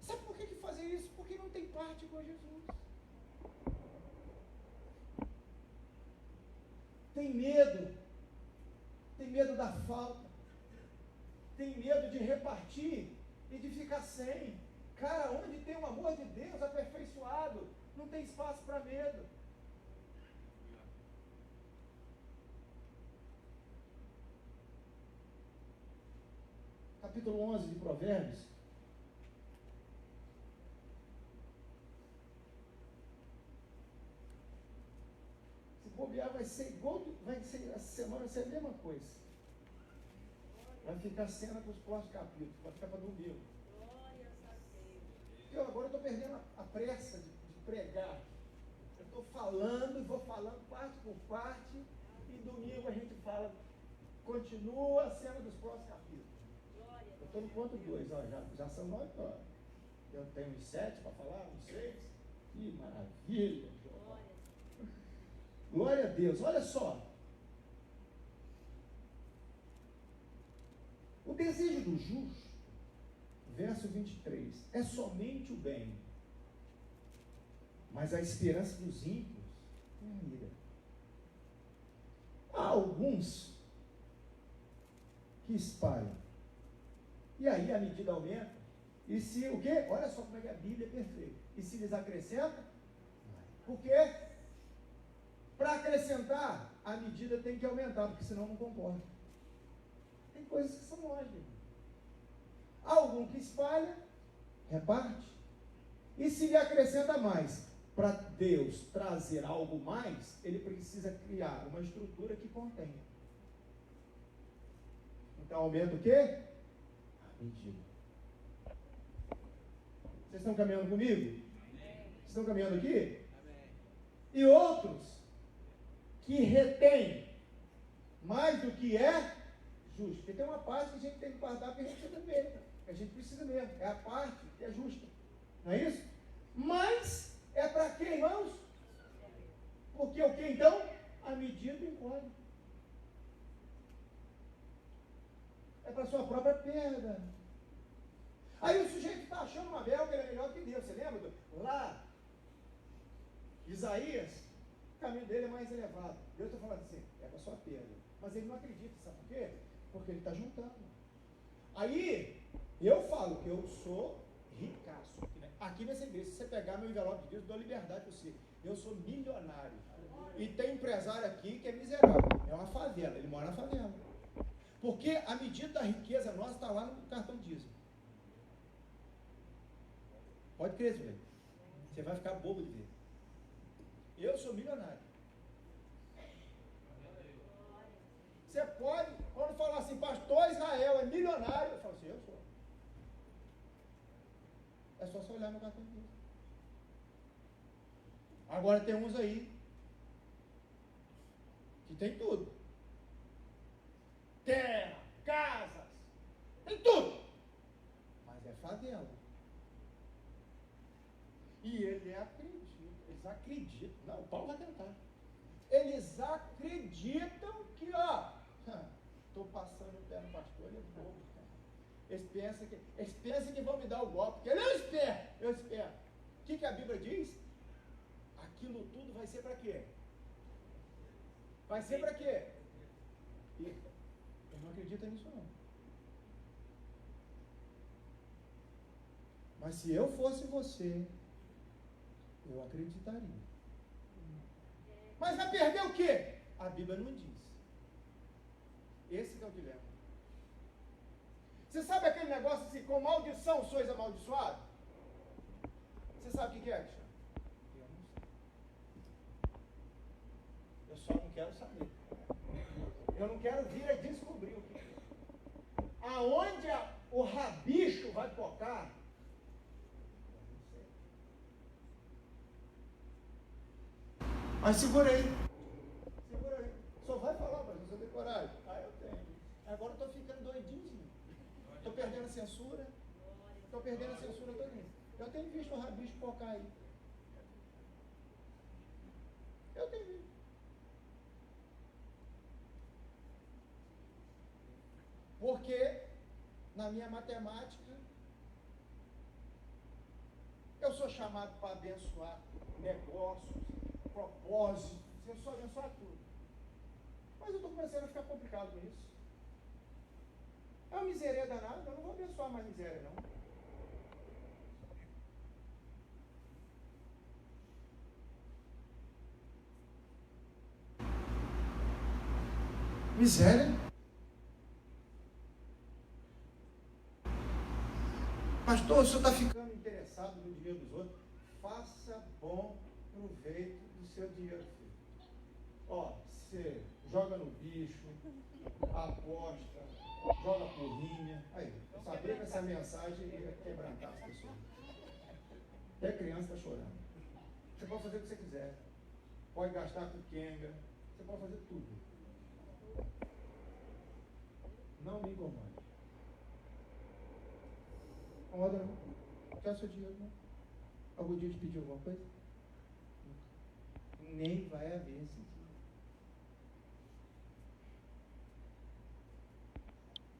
Sabe por que fazem isso? Porque não tem parte com Jesus. Tem medo da falta, tem medo de repartir e de ficar sem. Cara, onde tem o amor de Deus aperfeiçoado, não tem espaço para medo. Capítulo 11 de Provérbios. Se bobear, vai ser igual, essa semana vai ser a mesma coisa. Vai ficar cena para os próximos capítulos, vai ficar para domingo. Eu agora estou perdendo a pressa de pregar. Eu estou falando e vou falando parte por parte, e domingo a gente fala, continua a cena dos próximos capítulos. Eu estou no ponto 2, já são 9 horas. Eu tenho uns 7 para falar, uns 6. Que maravilha! Glória a Deus, olha só. O desejo do justo, verso 23, é somente o bem, mas a esperança dos ímpios é a ira. Há alguns que espalham, e aí a medida aumenta, e se o quê? Olha só como é que a Bíblia é perfeita. E se lhes acrescenta? Por quê? Para acrescentar, a medida tem que aumentar, porque senão não concorda. Tem coisas que são lógicas. Algum que espalha, reparte. E se lhe acrescenta mais, para Deus trazer algo mais, ele precisa criar uma estrutura que contenha. Então aumenta o quê? A medida. Vocês estão caminhando comigo? Amém. Vocês estão caminhando aqui? Amém. E outros que retém mais do que é justo. Porque tem uma parte que a gente tem que guardar para a gente também, que a gente precisa mesmo. É a parte que é justa. Não é isso? Mas é para quê, irmãos? Porque o que então? A medida encolhe. É para sua própria perda. Aí o sujeito está achando uma Bel que ele é melhor que Deus. Você lembra? Lá Isaías, o caminho dele é mais elevado. Deus está falando assim, é para sua perda. Mas ele não acredita, sabe por quê? Porque ele está juntando. Aí, eu falo que eu sou ricaço. Aqui nessa igreja, se você pegar meu envelope de Deus, eu dou liberdade para você. Eu sou milionário. E tem empresário aqui que é miserável. É uma favela, ele mora na favela. Porque a medida da riqueza nossa está lá no cartão diesel. Pode crer, velho. Você vai ficar bobo de ver. Eu sou milionário. Você pode, quando falar assim, pastor Israel é milionário, eu falo assim, eu sou. É só você olhar no cartão diesel. Agora tem uns aí que tem tudo. Terra, casas, tem tudo. Mas é favela. E eles acreditam. Não, o Paulo vai tentar. Eles acreditam que, estou passando o pé no pastor, ele é bobo, cara. Eles pensam que vão me dar o golpe, porque ele eu espero. O que a Bíblia diz? Aquilo tudo vai ser para quê? Vai ser para quê? Eu não acredito nisso não. Mas se eu fosse você, eu acreditaria. Mas vai perder o quê? A Bíblia não diz. Esse que é o dilema. Você sabe aquele negócio assim, com maldição sois amaldiçoado? Você sabe o que é, Cristiano? Eu não sei. Eu só não quero saber. Eu não quero vir a descobrir o que é. Aonde o rabicho vai tocar? Mas segura aí. Só vai falar, mas você tem coragem? Eu tenho. Agora eu estou ficando doidinho. Estou perdendo a censura. Estou perdendo a censura todinha. Eu tenho visto o rabicho focar aí. Eu tenho visto. Porque na minha matemática eu sou chamado para abençoar negócios, propósitos, eu sou abençoar tudo. Mas eu estou começando a ficar complicado com isso. É uma miséria danada, eu não vou abençoar mais miséria, não. Miséria? Pastor, o senhor está ficando interessado no dinheiro dos outros? Faça bom proveito do seu dinheiro, filho. Você joga no bicho, aposta, joga porrinha. Aí, eu sabia que essa mensagem ia quebrantar as pessoas. Até criança está chorando. Você pode fazer o que você quiser. Pode gastar com quenga. Você pode fazer tudo. Não me incomode. Incomoda não. Não quer seu dinheiro não. Algum dia te pediu alguma coisa? Nunca. Nem vai haver esse dia.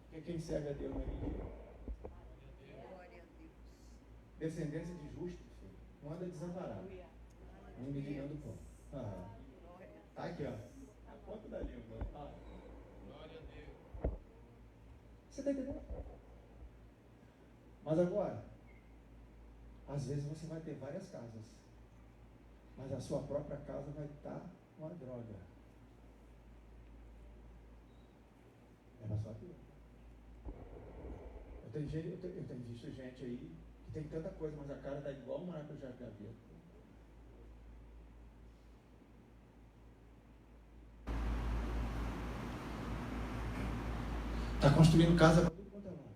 Porque quem serve a Deus não é ninguém. Glória a Deus. Descendência de justo, filho. Não anda desamparado. Nem menino pão. Tá aqui, ó. A ponta da língua. Glória a Deus. Você está entendendo? Mas agora, às vezes você vai ter várias casas, mas a sua própria casa vai estar uma droga. É na sua vida. Eu tenho visto gente aí que tem tanta coisa, mas a cara está igual um maracujá de gaveta. Está construindo casa para tudo quanto é lado.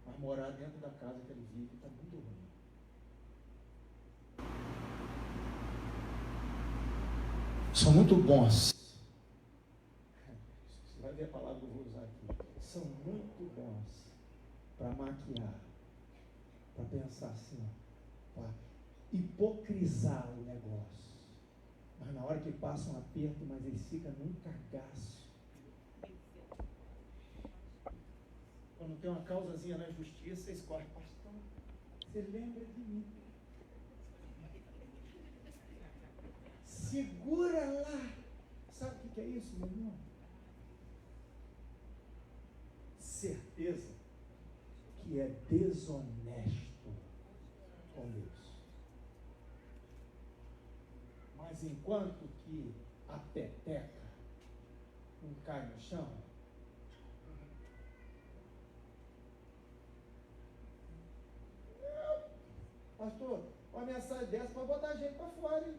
Mas morar dentro da casa que ele vive está muito ruim. São muito bons. Você vai ver a palavra que eu vou usar aqui. São muito bons para maquiar, para pensar assim, para hipocrisar o negócio. Mas na hora que passa um aperto, mas eles ficam num cagaço. Quando tem uma causazinha na justiça, você escorre, pastor, você lembra de mim. segura lá. Sabe o que é isso, meu irmão? Certeza que é desonesto com Deus. Mas enquanto que a peteca não cai no chão, pastor, uma mensagem dessa para botar a gente para fora, hein?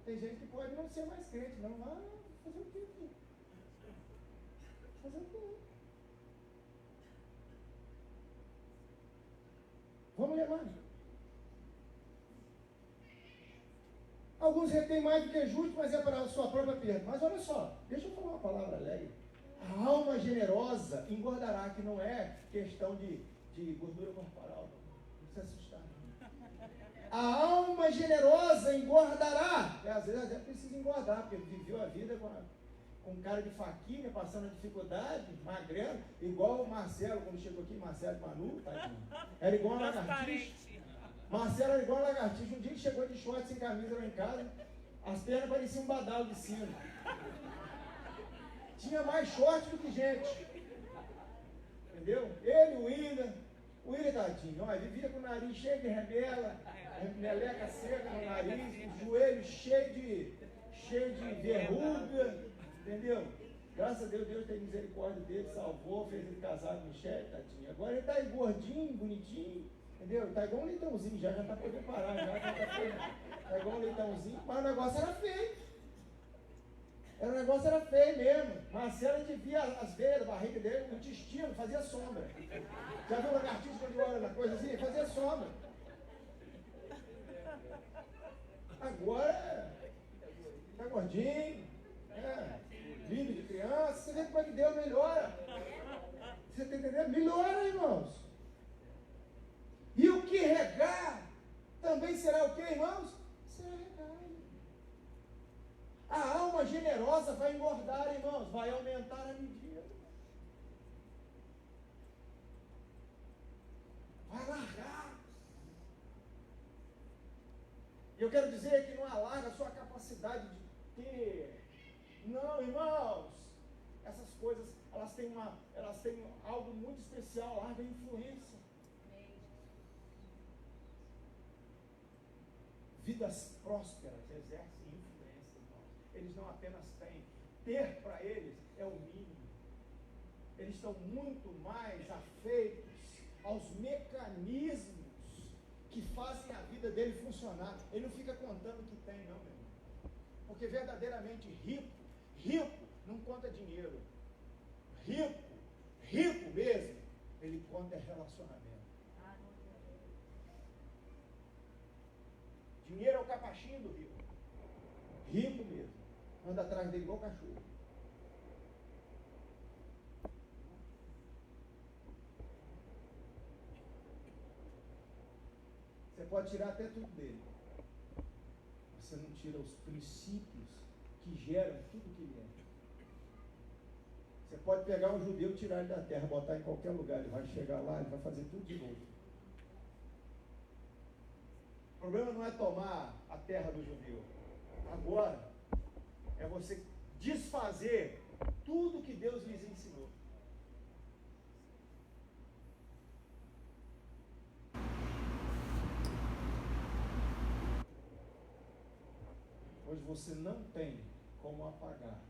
Tem gente que pode não ser mais crente, não vai fazer o quê? Fazer o quê? Vamos ler mais. Alguns retêm mais do que justo, mas é para a sua própria perda. Mas olha só, deixa eu falar uma palavra alegre. A alma generosa engordará, que não é questão de gordura corporal, não precisa assustar. A alma generosa engordará. Às vezes até precisa engordar, porque viveu a vida com cara de faquinha, passando dificuldade, magrelo, igual o Marcelo, quando chegou aqui, Marcelo Manu, tadinho. Era igual a lagartixa. Marcelo era igual a lagartixa. Um dia que chegou de short sem camisa lá em casa, as pernas pareciam um badalo de sino. Tinha mais short do que gente. Entendeu? Ele, o William tadinho, ó, vivia com o nariz cheio de remela, meleca seca no nariz, o joelho cheio de verruga, entendeu? Graças a Deus, Deus tem misericórdia dele, salvou, fez ele casar com Michele, tadinho. Agora ele tá aí gordinho, bonitinho, entendeu? Ele tá igual um leitãozinho, já tá podendo parar, tá igual um leitãozinho, mas o negócio era feio. O negócio era feio mesmo. Marcelo, a gente via as veias da barriga dele, o intestino, fazia sombra. Já viu o lagartixa quando olha na coisa assim? Fazia sombra. Agora, tá gordinho, lindo de criança. Você vê como é que Deus melhora. Você está entendendo? Melhora, irmãos. E o que regar também será o que, irmãos? Será regado. A alma generosa vai engordar, irmãos, vai aumentar a medida. Vai largar. E eu quero dizer que não alarga a sua capacidade de ter. Não, irmãos. Essas coisas, elas têm algo muito especial, larga a influência. Vidas prósperas exercem influência, irmãos. Eles não apenas têm, ter para eles é o mínimo. Eles estão muito mais afeitos aos mecanismos que fazem a vida dele funcionar. Ele não fica contando o que tem, não, meu irmão. Porque verdadeiramente rico não conta dinheiro. Rico mesmo, ele conta relacionamento. Dinheiro é o capachinho do rico. Rico mesmo. Anda atrás dele igual cachorro. Você pode tirar até tudo dele. Mas você não tira os princípios que geram tudo que ele é. Você pode pegar um judeu e tirar ele da terra, botar em qualquer lugar. Ele vai chegar lá, ele vai fazer tudo de novo. O problema não é tomar a terra do judeu. Agora é você desfazer tudo que Deus lhes ensinou. Hoje você não tem como apagar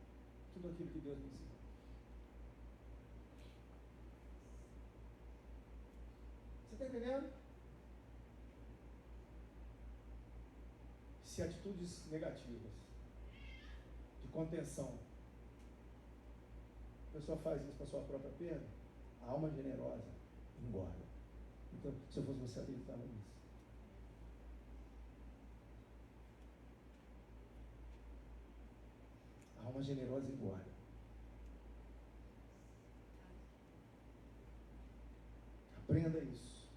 tudo aquilo que Deus lhe ensinou. Você está entendendo? Se atitudes negativas, de contenção, a pessoa faz isso para sua própria perda, a alma generosa engorda. Então, se eu fosse você, acreditava nisso. A alma generosa engorda. Aprenda isso.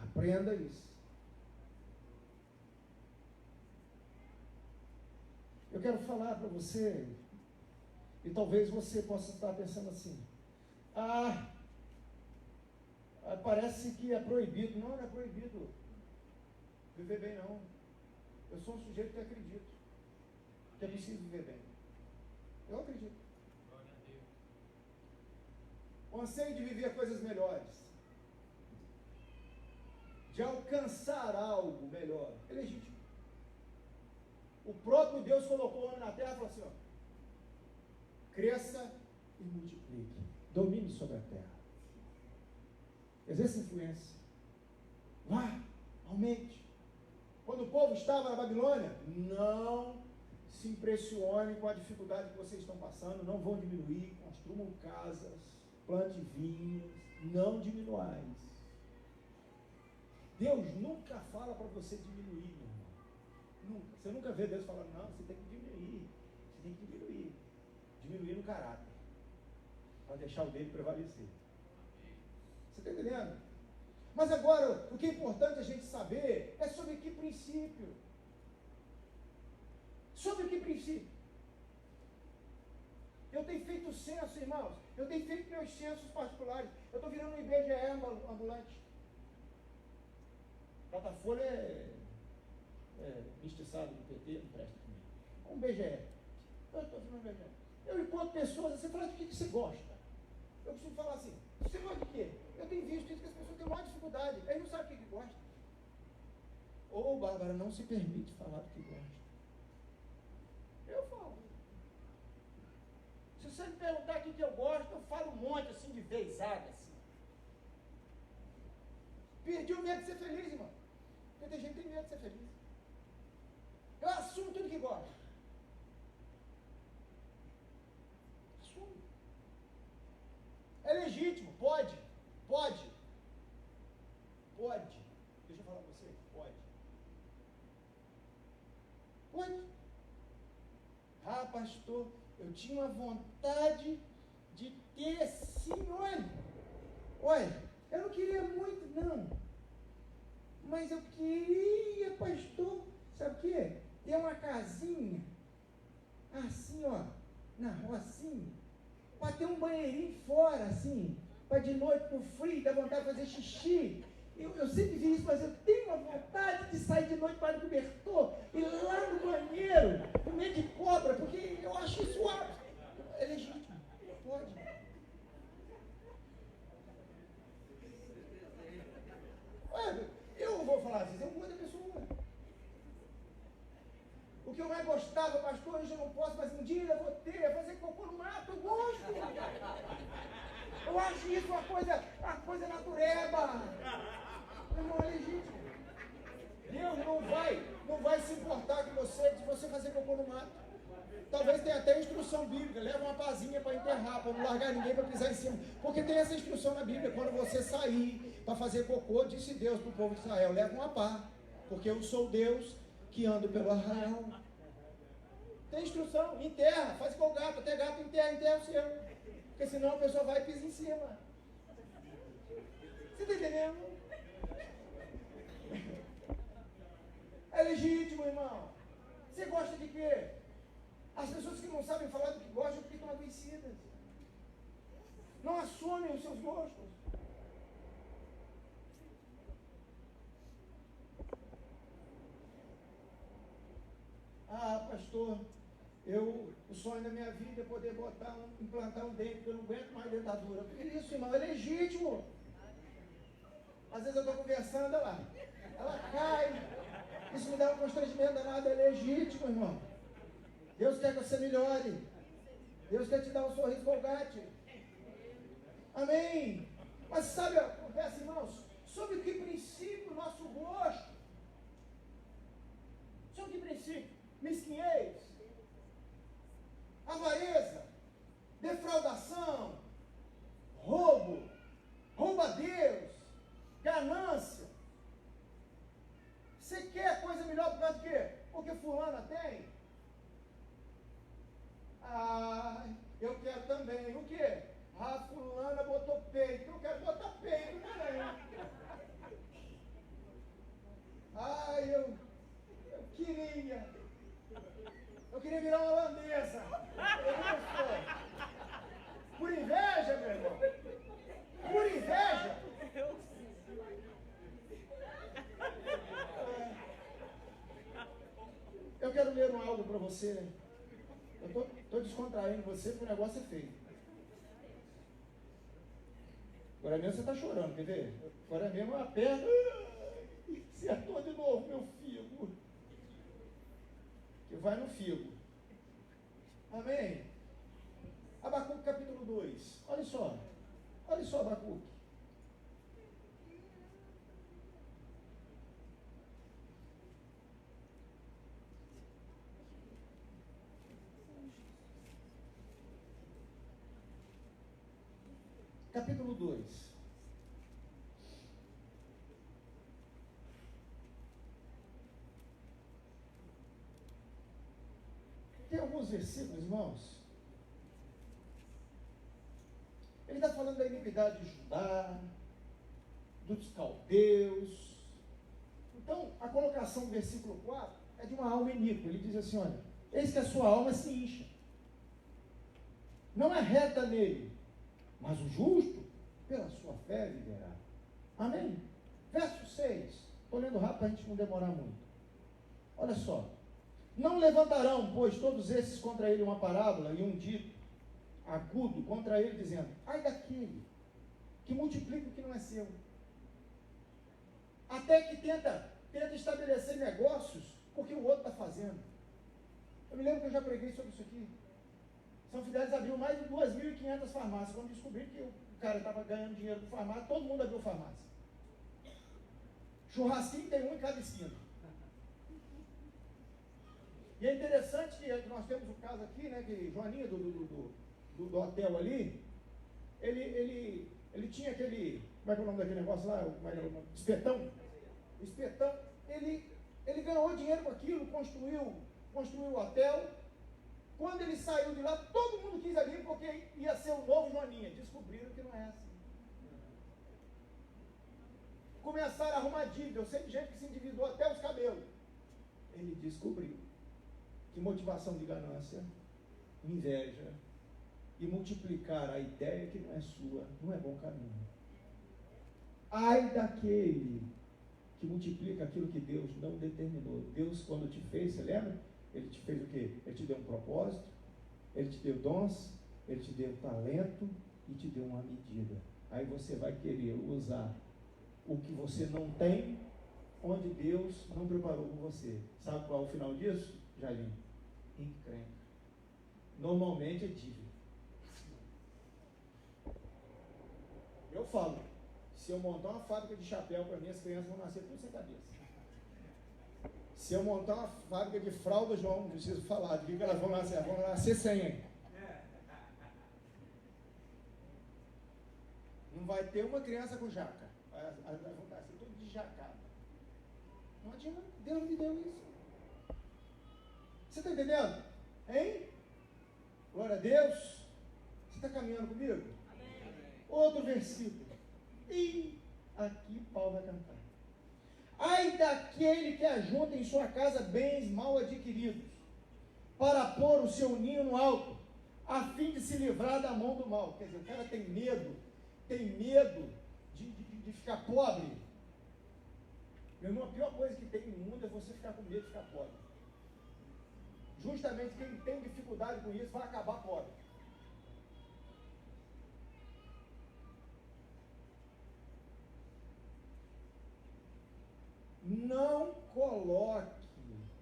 Aprenda isso. Eu quero falar para você, e talvez você possa estar pensando assim: parece que é proibido. Não, não é proibido viver bem, não. Eu sou um sujeito que acredito. que é possível viver bem. Eu acredito. O anseio de viver coisas melhores, de alcançar algo melhor, é legítimo. O próprio Deus colocou o homem na terra e falou assim, ó, cresça e multiplique, domine sobre a terra, exerça influência, vá, aumente. Quando o povo estava na Babilônia, não se impressione com a dificuldade que vocês estão passando, não vão diminuir, construam casas, plante vinhos, não diminuais. Deus nunca fala para você diminuir, meu irmão. Nunca. Você nunca vê Deus falando, não, você tem que diminuir. Você tem que diminuir. Diminuir no caráter. Para deixar o dele prevalecer. Você está entendendo? Mas agora, o que é importante a gente saber é sobre que princípio. Sobre que princípio? Eu tenho feito censo, irmãos. Eu tenho feito meus censos particulares. Eu estou virando um IBGE ambulante. Datafolha é mistiçado do PT, não presta comigo. Um BGE. Eu estou virando um BGE. Eu encontro pessoas, você fala de que você gosta. Eu costumo falar assim, você gosta de quê? Eu tenho visto isso que as pessoas têm maior dificuldade. Eles não sabem o que gostam. Ou, Bárbara, não se permite falar do que gosta. Eu falo. Se você me perguntar o que eu gosto, eu falo um monte assim de vezada, assim. Perdi o medo de ser feliz, irmão. Porque tem gente que tem medo de ser feliz. Eu assumo tudo que gosto. Assumo. É legítimo, pode. Pode. Deixa eu falar com você, pode. Pode. Ah, pastor, eu tinha uma vontade de ter assim, olha, eu não queria muito, não. Mas eu queria, pastor, sabe o quê? Ter uma casinha, assim, ó, na rocinha, para ter um banheirinho fora, assim, para de noite, por frio, dar vontade de fazer xixi. Eu sempre vi isso, mas eu tenho uma vontade de sair de noite para o cobertor e lá no banheiro, com medo de cobra, porque eu acho isso hábito. É legítimo, pode. Ué, eu vou falar assim, eu não gosto da pessoa. O que eu mais gostava, pastor, hoje eu não posso, mas um dia eu vou ter, fazer cocô no mato, eu gosto. Eu acho isso uma coisa natureba. Irmão, é legítimo. Deus não vai se importar com você de você fazer cocô no mato. Talvez tenha até instrução bíblica, leva uma pazinha para enterrar, para não largar ninguém para pisar em cima. Porque tem essa instrução na Bíblia, quando você sair para fazer cocô, disse Deus para o povo de Israel, leva uma pá, porque eu sou Deus que ando pelo arraial. Tem instrução, enterra, faz igual gato, até gato enterra o seu. Porque senão a pessoa vai e pisa em cima. Você está entendendo? É legítimo, irmão. Você gosta de quê? As pessoas que não sabem falar do que gostam ficam adoecidas. Não assumem os seus gostos. Ah, pastor, o sonho da minha vida é poder implantar um dente, porque eu não aguento mais dentadura. Porque isso, irmão, é legítimo. Às vezes eu estou conversando, olha lá, ela cai. Isso me dá um constrangimento danado, é legítimo, irmão. Deus quer que você melhore. Deus quer te dar um sorriso Colgate. Amém. Mas sabe, conversa, irmãos, sobre que princípio o nosso gosto? Sobre que princípio? Mesquinhez, avareza, defraudação, roubo, rouba a Deus, ganância. Você quer coisa melhor por causa de quê? Porque fulana tem? Ah, eu quero também. O quê? Ah, fulana botou peito. Eu quero botar peito também. Ah, eu queria. Eu queria virar uma holandesa. Eu não sou. Por inveja, meu irmão. Por inveja. Eu quero ler algo para você. estou descontraindo você porque o negócio é feio. Agora mesmo você está chorando, quer ver? Agora mesmo eu aperto. Acertou de novo meu figo. Que vai no figo. Amém? Abacuque capítulo 2. Olha só, Abacuque. Capítulo 2. Tem alguns versículos, irmãos. Ele está falando da iniquidade de Judá, dos caldeus. Então, a colocação do versículo 4 é de uma alma iníqua. Ele diz assim, olha, eis que a sua alma se incha. Não é reta nele, mas o justo, pela sua fé, viverá. Amém? Verso 6. Estou lendo rápido para a gente não demorar muito. Olha só. Não levantarão, pois, todos esses contra ele uma parábola e um dito agudo contra ele, dizendo, ai daquele que multiplica o que não é seu. Até que tenta estabelecer negócios porque o outro está fazendo. Eu me lembro que eu já preguei sobre isso aqui. São Fidélis abriu mais de 2.500 farmácias. Quando descobriram que o cara estava ganhando dinheiro com farmácia, todo mundo abriu farmácia. Churrasquinho tem um em cada esquina. E é interessante que nós temos o caso aqui, né, que Joaninha do hotel ali, ele tinha aquele, como é que é o nome daquele negócio lá, espetão. O espetão, ele ganhou dinheiro com aquilo, construiu o hotel. Quando ele saiu de lá, todo mundo quis abrir porque ia ser o novo Joaninha. Descobriram que não é assim. Começaram a arrumar dívida. Eu sei de gente que se endividou até os cabelos. Ele descobriu que motivação de ganância, inveja e multiplicar a ideia que não é sua, não é bom caminho. Ai daquele que multiplica aquilo que Deus não determinou. Deus, quando te fez, você lembra? Ele te fez o quê? Ele te deu um propósito, ele te deu dons, ele te deu talento e te deu uma medida. Aí você vai querer usar o que você não tem, onde Deus não preparou com você. Sabe qual é o final disso, Jair? Encrenca. Normalmente é dívida. Eu falo, se eu montar uma fábrica de chapéu para mim, as crianças vão nascer tudo sem cabeça. Se eu montar uma fábrica de fraldas, não preciso falar de que elas vão nascer sem ainda. Não vai ter uma criança com jaca. Elas vão nascer tudo de jacada. Não adianta, Deus me deu isso. Você está entendendo? Hein? Glória a Deus. Você está caminhando comigo? Amém. Outro versículo. E aqui Paulo vai cantar. Ai daquele que ajunta em sua casa bens mal adquiridos, para pôr o seu ninho no alto, a fim de se livrar da mão do mal. Quer dizer, o cara tem medo de ficar pobre. Meu irmão, a pior coisa que tem no mundo é você ficar com medo de ficar pobre. Justamente quem tem dificuldade com isso vai acabar pobre. Não coloque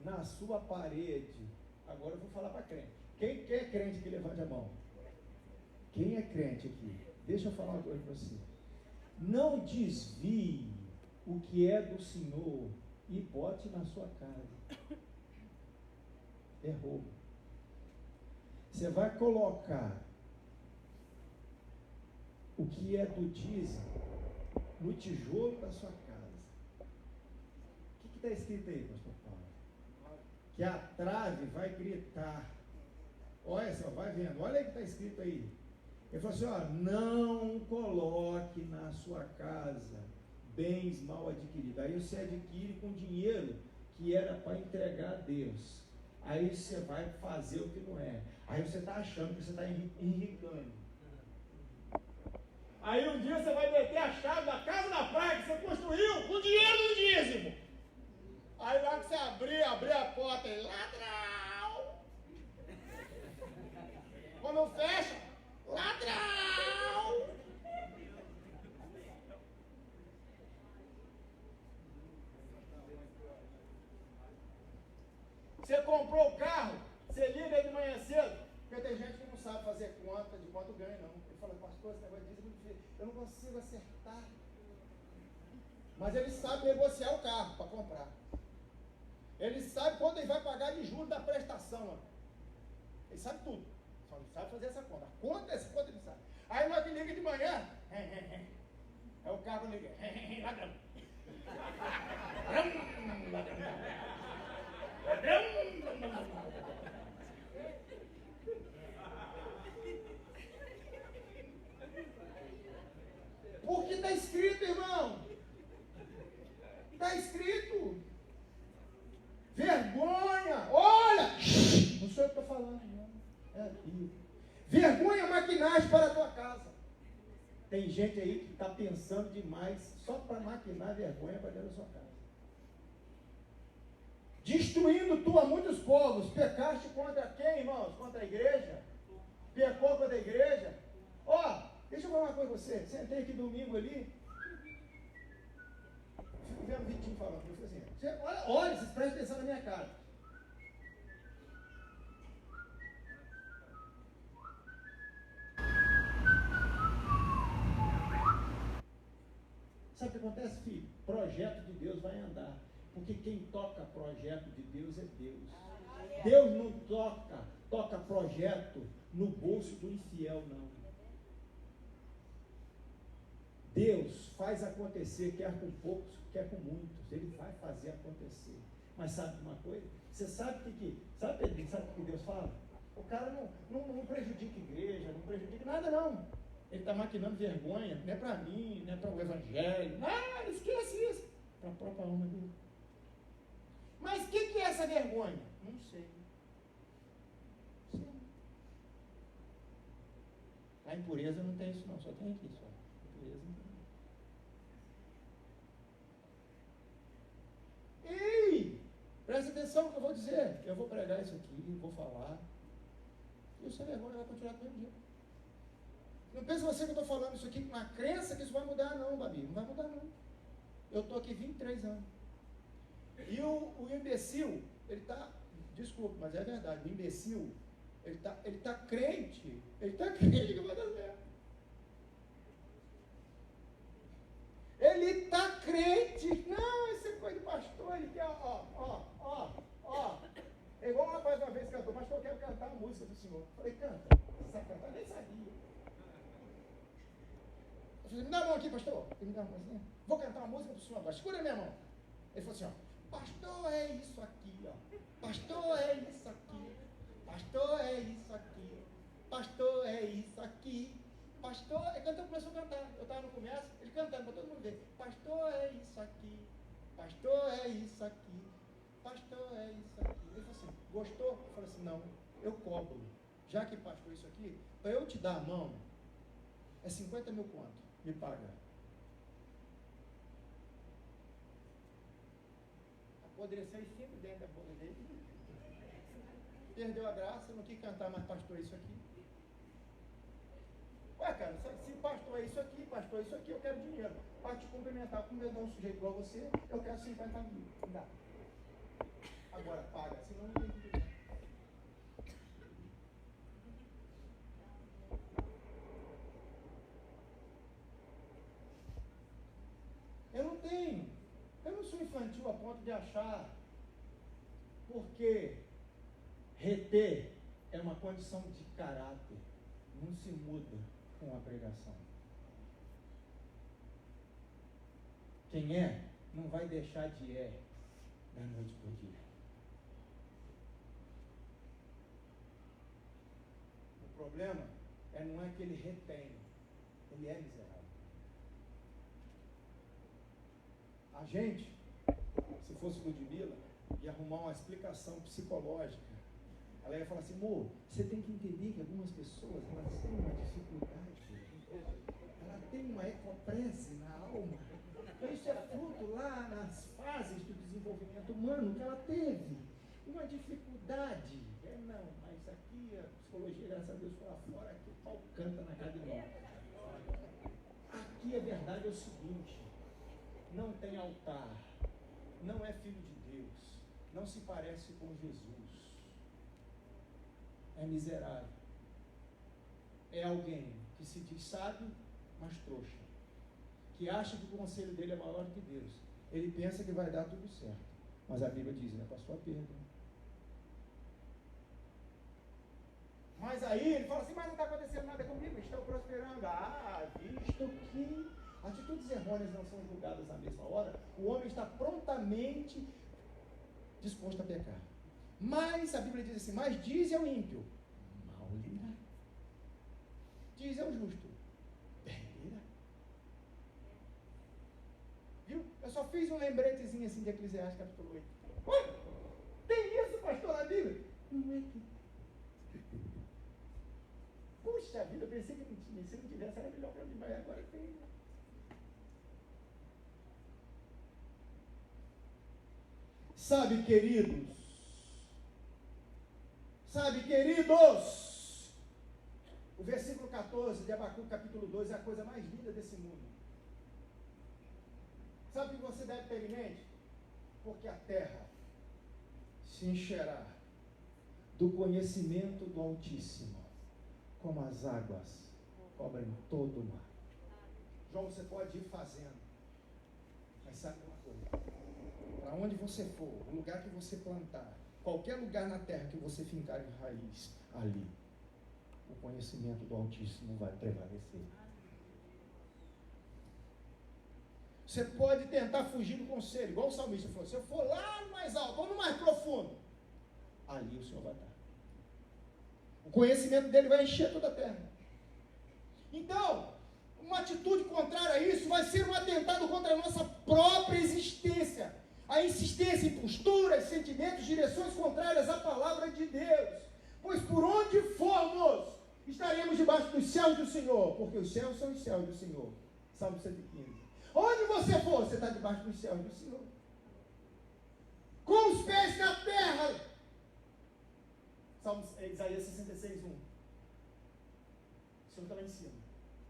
na sua parede. Agora eu vou falar para crente. Quem é crente que levante a mão? Quem é crente aqui? Deixa eu falar uma coisa para você. Não desvie o que é do Senhor e bote na sua casa. É roubo. Você vai colocar o que é do dízimo no tijolo da sua casa. O que está escrito aí, pastor Paulo? Que a trave vai gritar. Olha só, vai vendo. Olha aí o que está escrito aí. Ele falou assim, ó, não coloque na sua casa bens mal adquiridos. Aí você adquire com dinheiro que era para entregar a Deus. Aí você vai fazer o que não é. Aí você está achando que você está enricando. Aí um dia você vai meter a chave da casa da praia que você construiu com dinheiro do dízimo. Aí lá que você abrir a porta, ladrão! Você comprou o carro, você liga de manhã cedo, porque tem gente que não sabe fazer conta de quanto ganha, não. Ele fala, pastor, esse negócio disso é muito difícil, eu não consigo acertar. Mas ele sabe negociar o carro para comprar. Ele sabe quando ele vai pagar de juros da prestação. Ó. Ele sabe tudo. Só não sabe fazer essa conta. Essa conta ele sabe. Aí nós que liga de manhã, é o carro liga. Ladrão. Ladrão. Porque está escrito, irmão. Está escrito. Vergonha. Olha. Não sou eu que estou falando, não. É a Bíblia. Vergonha maquinagem para a tua casa. Tem gente aí que está pensando demais só para maquinar vergonha para dentro da sua casa. Destruindo tu a muitos povos. Pecaste contra quem, irmãos? Contra a igreja? Pecou contra a igreja? Ó, deixa eu falar uma coisa com você. Sentei aqui domingo ali. Fico vendo o Vitinho falando. Eu falei assim, olha, vocês prestem atenção na minha cara. Sabe o que acontece, filho? Projeto de Deus vai andar. Porque quem toca projeto de Deus é Deus. Deus não toca projeto no bolso do infiel, não. Deus faz acontecer, quer com poucos, quer com muitos. Ele vai fazer acontecer. Mas sabe uma coisa? Você sabe sabe, Pedrinho, sabe o que Deus fala? O cara não prejudica a igreja, não prejudica nada, não. Ele está maquinando vergonha, não é para mim, não é para o evangelho. Ah, esquece isso. Para a própria alma dele. Mas o que é essa vergonha? Não sei. A impureza não tem isso não, só tem aqui só. Impureza não tem. Ei! Presta atenção no que eu vou dizer. Eu vou pregar isso aqui, vou falar. E essa vergonha vai continuar do mesmo jeito. Não pense você que eu estou falando isso aqui com uma crença que isso vai mudar não, Babi. Não vai mudar não. Eu estou aqui 23 anos. E o imbecil, ele está, desculpa, mas é verdade, o imbecil, ele tá crente que vai dar certo. Ele está crente, não, isso é coisa de pastor, ele quer, ó. É igual um rapaz uma vez cantou, pastor, eu quero cantar a música do Senhor. Eu falei, canta, você sabe cantar? Nem sabia. Eu falei, me dá a mão aqui, pastor. Ele me dá a mãozinha. Vou cantar uma música do Senhor agora, segura a minha mão. Ele falou assim, ó. Pastor, é isso aqui, ó. Pastor, é isso aqui. Pastor, é isso aqui. Pastor, é isso aqui. Pastor, ele cantou, começou a cantar. Eu estava no começo, ele cantando, para todo mundo ver. Pastor, é isso aqui. Pastor, é isso aqui. Pastor, é isso aqui. Ele falou assim, gostou? Eu falei assim, não, eu cobro. Já que pastor, isso aqui, para eu te dar a mão, é 50 mil quanto? Me paga. Apodreceu em 5 dentro da boca dele. Perdeu a graça, não quis cantar mais pastor isso aqui. Ué, cara, se pastor é isso aqui, eu quero dinheiro. Para te cumprimentar, como eu dar um sujeito igual você, eu quero 50 mil. Dá. Agora paga, senão não tem que pedir. Eu não sou infantil a ponto de achar, porque reter é uma condição de caráter, não se muda com a pregação. Quem é, não vai deixar de da noite para o dia. O problema não é que ele retém, ele é miserável. A gente, se fosse Ludmila, ia arrumar uma explicação psicológica. Ela ia falar assim, amor, você tem que entender que algumas pessoas, elas têm uma dificuldade, ela tem uma ecoprese na alma. Então isso é fruto lá nas fases do desenvolvimento humano que ela teve. Uma dificuldade. Não, mas aqui a psicologia, graças a Deus, foi lá fora, aqui o pau canta na academia. Aqui a verdade é o seguinte, não tem altar, não é filho de Deus,
não se parece com Jesus. É miserável. É alguém que se diz sábio, mas trouxa. Que acha que o conselho dele é maior que Deus. Ele pensa que vai dar tudo certo. Mas a Bíblia diz, não é para sua perda. Mas aí ele fala assim, mas não está acontecendo nada comigo, estão prosperando. Visto que atitudes errôneas não são julgadas na mesma hora, o homem está prontamente disposto a pecar. Mas a Bíblia diz assim, mas diz ao ímpio, mal lhe irá. Diz ao justo, bem lhe irá. Viu? Eu só fiz um lembretezinho assim de Eclesiastes capítulo 8. Ué, tem isso, pastor, na Bíblia? Não é que... Puxa vida, eu pensei que não tinha. Se não tivesse, era melhor para mim, mas agora tem. Sabe, queridos, o versículo 14 de Abacuque, capítulo 2, é a coisa mais linda desse mundo. Sabe o que você deve ter em mente? Porque a terra se encherá do conhecimento do Altíssimo, como as águas cobrem todo o mar. João, você pode ir fazendo, mas sabe uma coisa? Para onde você for, o lugar que você plantar, qualquer lugar na terra que você fincar em raiz, ali, o conhecimento do Altíssimo vai prevalecer. Você pode tentar fugir do conselho, igual o salmista falou, se eu for lá no mais alto, ou no mais profundo, ali o Senhor vai estar. O conhecimento dele vai encher toda a terra. Então, uma atitude contrária a isso vai ser um atentado contra a nossa própria existência. A insistência em posturas, sentimentos, direções contrárias à palavra de Deus. Pois por onde formos, estaremos debaixo dos céus do Senhor, porque os céus são os céus do Senhor. Salmo 115. Onde você for, você está debaixo dos céus do Senhor. Com os pés na terra. Salmo, Isaías 66, 1. O Senhor está lá em cima.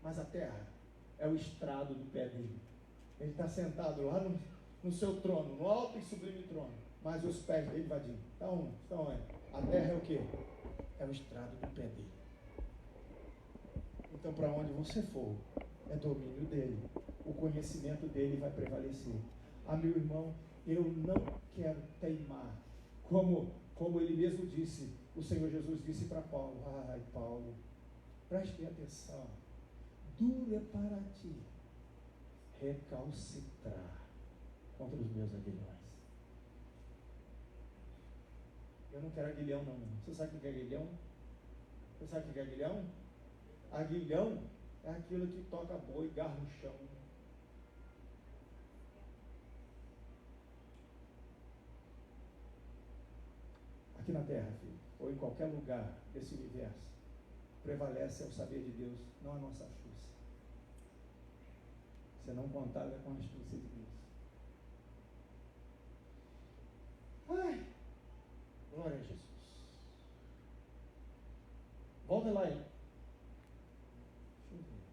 Mas a terra é o estrado do pé dele. Ele está sentado lá no seu trono, no alto e sublime trono. Mas os pés dele invadindo. Estão onde? A terra é o quê? É o estrado do pé dele. Então, para onde você for, é domínio dele. O conhecimento dele vai prevalecer. Meu irmão, eu não quero teimar. Como ele mesmo disse, o Senhor Jesus disse para Paulo, Paulo, preste atenção, duro é para ti recalcitrar contra os meus aguilhões. Eu não quero aguilhão não. Você sabe o que é aguilhão? Você sabe o que é aguilhão? Aguilhão é aquilo que toca boi, garra no chão. Aqui na terra, filho, ou em qualquer lugar desse universo, prevalece o saber de Deus, não a nossa astúcia. Você não contada com a astúcia de Deus. Ai, glória a Jesus. Volta lá aí. Deixa eu ver.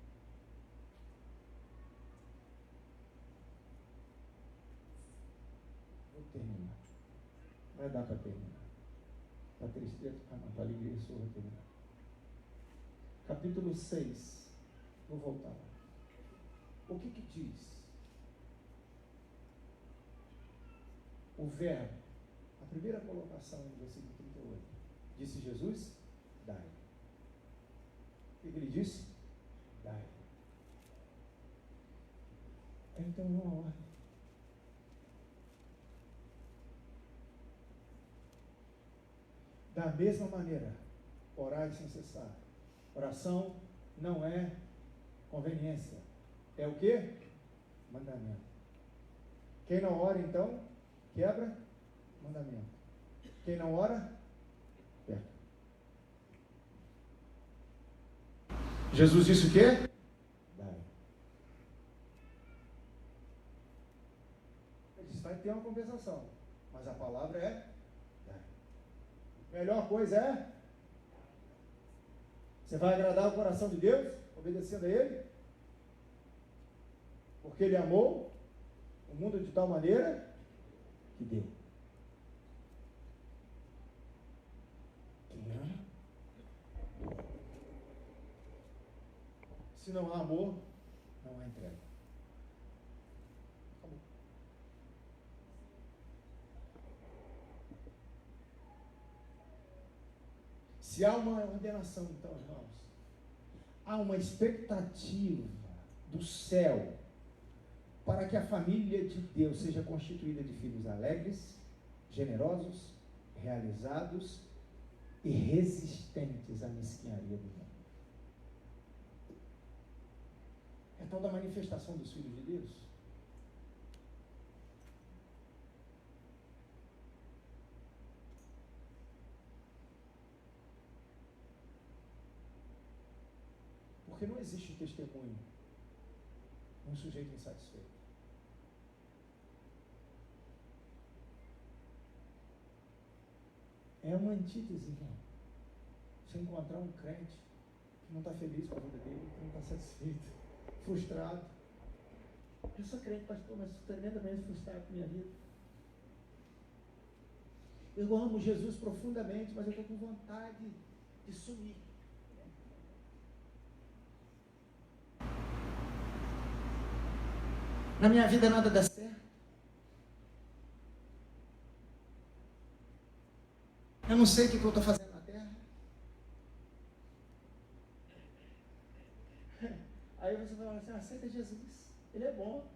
Vou terminar. Vai dar para terminar. Para tristeza, para alegria sua vai terminar. Capítulo 6. Vou voltar lá. O que diz? O verbo, a primeira colocação no versículo 38. Disse Jesus, dai. O que ele disse? Dai. Então uma ordem. Da mesma maneira, orai sem cessar. Oração não é conveniência. É o quê? Mandamento. Quem não ora, então, quebra mandamento. Quem não ora, peca. Jesus disse o quê? Dai. Ele disse, vai ter uma compensação. Mas a palavra é dai. Melhor coisa é você vai agradar o coração de Deus, obedecendo a Ele, porque Ele amou o mundo de tal maneira que deu.
Se não há amor, não há entrega. Acabou. Se há uma ordenação, então, irmãos, há uma expectativa do céu para que a família de Deus seja constituída de filhos alegres, generosos, realizados e resistentes à mesquinharia do mundo. É tal da manifestação dos filhos de Deus. Porque não existe testemunho um sujeito insatisfeito. É uma antítese, irmão. Você encontrar um crente que não está feliz com a vida dele, que não está satisfeito, frustrado. Eu sou crente, pastor, mas estou tremendamente frustrado com a minha vida. Eu amo Jesus profundamente, mas eu estou com vontade de sumir. Na minha vida nada dá certo. Eu não sei o que eu estou fazendo na terra. Aí você fala assim, aceita Jesus, Ele é bom.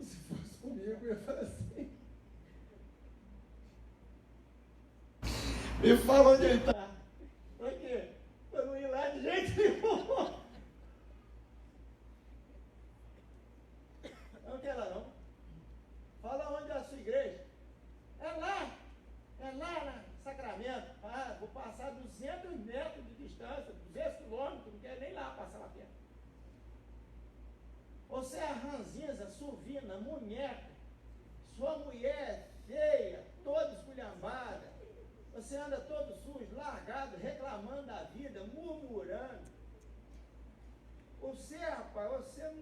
Se fosse comigo, eu ia falar assim. Me fala onde ele está. Por quê? Para não ir lá de jeito nenhum. Não quero lá não. Fala onde é a sua igreja. É lá na Sacramento. Vou passar 200 metros de distância, 200 quilômetros, não quero nem lá passar lá perto. Você é a ranzinza, suvina, munheca, sua mulher feia, toda esculhambada, você anda todo sujo, largado, reclamando da vida, murmurando. Você, rapaz, você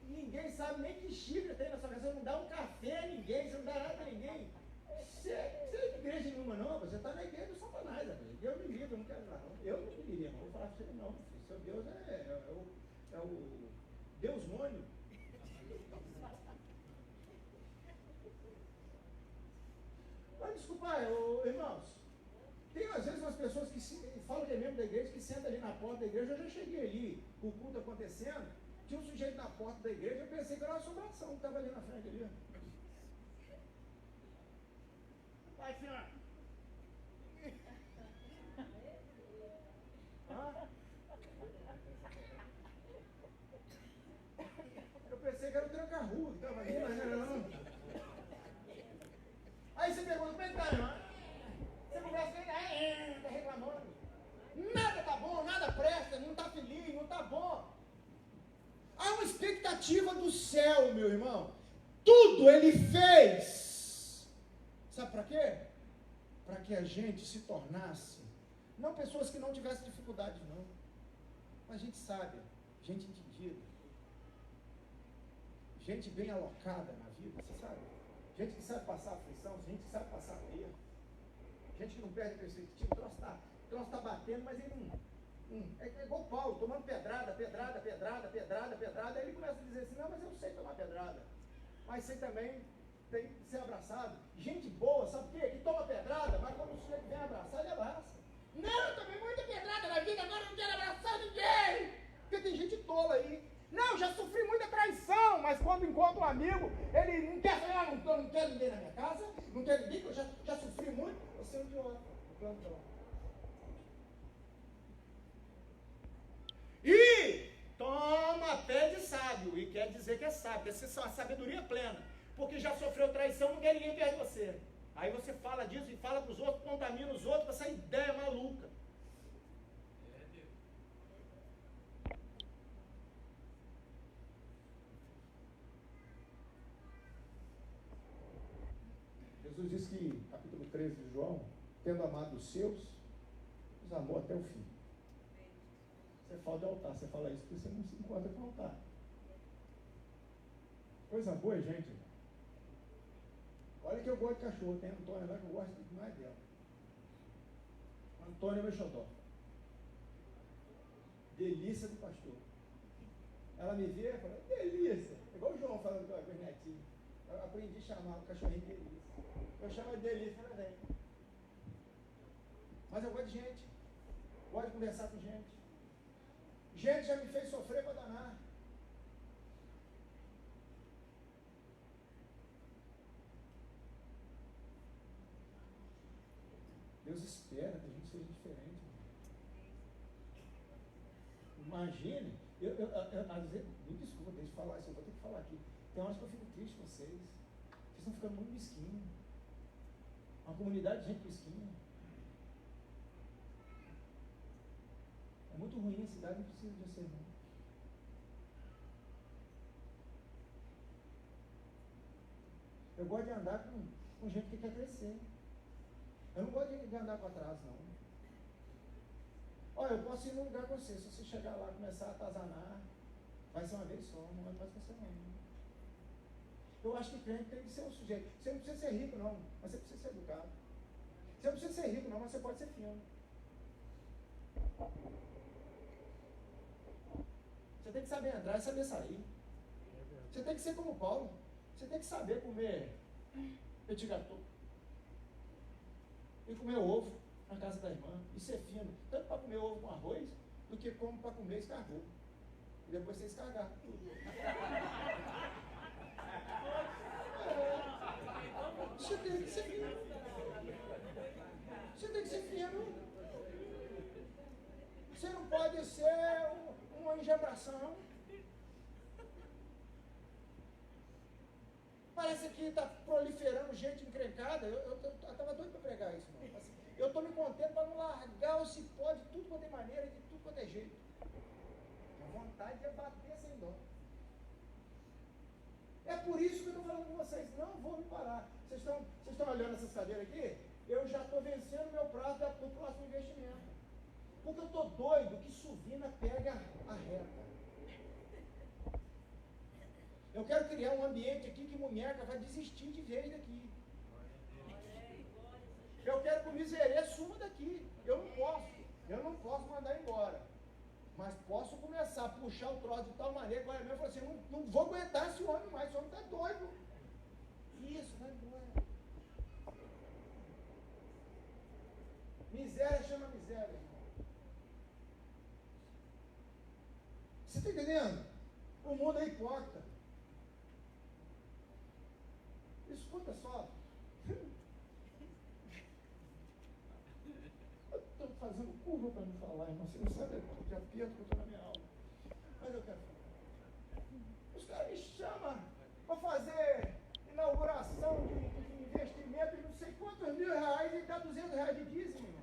ninguém sabe nem que xícara tem na sua casa, você não dá um café a ninguém, você não dá nada a ninguém. Você não é de igreja nenhuma não, você está na igreja do Satanás, rapaz. Eu me livro, eu não quero lá não. Eu não me iria, não vou falar para você não, filho. Seu Deus é o Deus mônio. Mas desculpa, irmãos, tem às vezes umas pessoas que falam que é membro da igreja, que senta ali na porta da igreja. Eu já cheguei ali, o culto acontecendo, tinha um sujeito na porta da igreja, eu pensei que era uma assombração que estava ali na frente ali. Vai, senhor. Eu pensei que era o tranca-rua que estava ali, mas não era não. Aí você pergunta, como é que tá, irmão? Você conversa com ele, tá reclamando. Nada tá bom, nada presta, não tá feliz, não tá bom. Há uma expectativa do céu, meu irmão. Tudo Ele fez. Sabe para quê? Para que a gente se tornasse, não pessoas que não tivessem dificuldade, não. Mas gente sábia, gente entendida. Gente bem alocada na vida, você sabe? Gente que sabe passar aflição, gente que sabe passar erro. Gente que não perde a perspectiva, o troço está batendo, mas ele não. É igual Paulo, tomando pedrada, aí ele começa a dizer assim, não, mas eu sei tomar pedrada. Mas sei também, tem que ser abraçado. Gente boa, sabe o quê? Que toma pedrada, mas quando o sujeito vem abraçar, ele abraça. Não, eu tomei muita pedrada na vida, agora eu não quero abraçar ninguém. Porque tem gente tola aí. Não, já sofri muita traição, mas quando encontra um amigo, ele não quer falar, não quero ninguém na minha casa, não quero ninguém, que eu já sofri muito. Você é um idiota, plantão. E toma pé de sábio, e quer dizer que é sábio, essa é uma sabedoria plena, porque já sofreu traição, não quer ninguém perto de você. Aí você fala disso e fala para os outros, contamina os outros com essa ideia maluca. Jesus diz que, capítulo 13 de João, tendo amado os seus, os amou até o fim. Você fala de altar, você fala isso porque você não se encontra com o altar. Coisa boa, gente. Olha que eu gosto de cachorro, tem a Antônia lá que eu gosto demais dela. Antônia é meu xodó.
delícia do pastor. Ela me vê e fala, delícia. É igual o João falando com os netinhos. Eu aprendi a chamar o cachorrinho de delícia. Eu chamo de delícia, ela vem. Mas eu gosto de gente. Gosto de conversar com gente. Gente já me fez sofrer para danar. Deus espera que a gente seja diferente. Imagine, às vezes, me desculpa, deixa eu falar isso, eu vou ter que falar aqui. Tem horas que eu fico triste com vocês. Vocês estão ficando muito mesquinhos. Uma comunidade de gente mesquinha. É muito ruim a cidade, não precisa de ser não. Eu gosto de andar com gente que quer crescer. Eu não gosto de andar para trás, não. Olha, eu posso ir num lugar com você. Se você chegar lá e começar a atazanar, vai ser uma vez só, não vai mais você não. Eu acho que crente tem que ser um sujeito. Você não precisa ser rico, não, mas você precisa ser educado. Você não precisa ser rico, não, mas você pode ser fino. Você tem que saber entrar e saber sair. Você tem que ser como Paulo. Você tem que saber comer petit gâteau e comer ovo na casa da irmã e ser fino, tanto para comer ovo com arroz, do que como para comer escargot. E depois você escargar tudo. Você tem que ser fino. Você tem que ser fino. Você não pode ser uma engebração. Parece que está proliferando gente encrencada. Eu estava doido para pregar isso, não. Assim, eu estou me contendo para não largar o cipó de tudo quanto é maneira, de tudo quanto é jeito. A vontade de bater sem dó. É por isso que eu estou falando com vocês. Não vou me parar. Vocês estão olhando essas cadeiras aqui? Eu já estou vencendo o meu prazo do próximo investimento. Porque eu estou doido que Suvina pega a reta. Eu quero criar um ambiente aqui que Munheca vai desistir de vez daqui. Eu quero que o Miserê suma daqui. Eu não posso mandar embora. Mas posso começar a puxar o troço de tal maneira que agora mesmo eu falo assim, não vou aguentar esse homem mais, esse homem está doido. Isso, vai embora. Miséria chama miséria, irmão. Você está entendendo? O mundo é hipócrita. Escuta só. Eu estou fazendo curva para me falar, irmão. Você não sabe de aperto que eu estou na minha aula. Mas eu quero falar. Os caras me chamam para fazer inauguração de investimento de não sei quantos R$1.000 e dá R$200 de dízimo, irmão.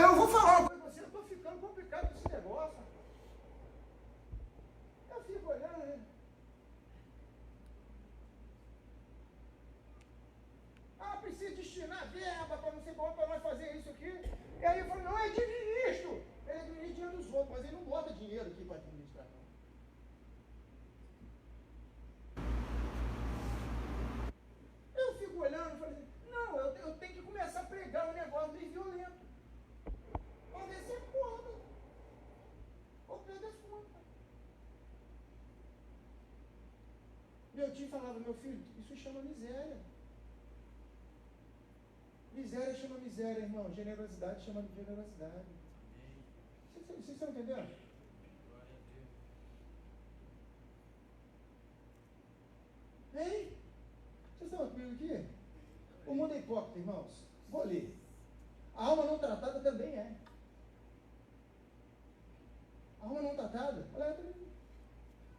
Eu vou falar uma coisa para você, eu estou ficando complicado com esse negócio. Eu fico olhando, né? Precisa destinar verba para não sei como, para nós fazer isso aqui. E aí eu falo, não, é de ministro. Ele administra dinheiro dos outros, mas ele não bota dinheiro aqui para administrar, não. Eu fico olhando e falo assim, não, eu tenho que começar a pregar um negócio meio violento. Para ver se acorda. Ou perde as contas. Meu tio falava, meu filho, isso chama miséria. Miséria chama miséria, irmão. Generosidade chama generosidade. Vocês estão entendendo? Hein? Vocês estão comigo aqui? O mundo é hipócrita, irmãos. Vou ler. A alma não tratada também é. A alma não tratada,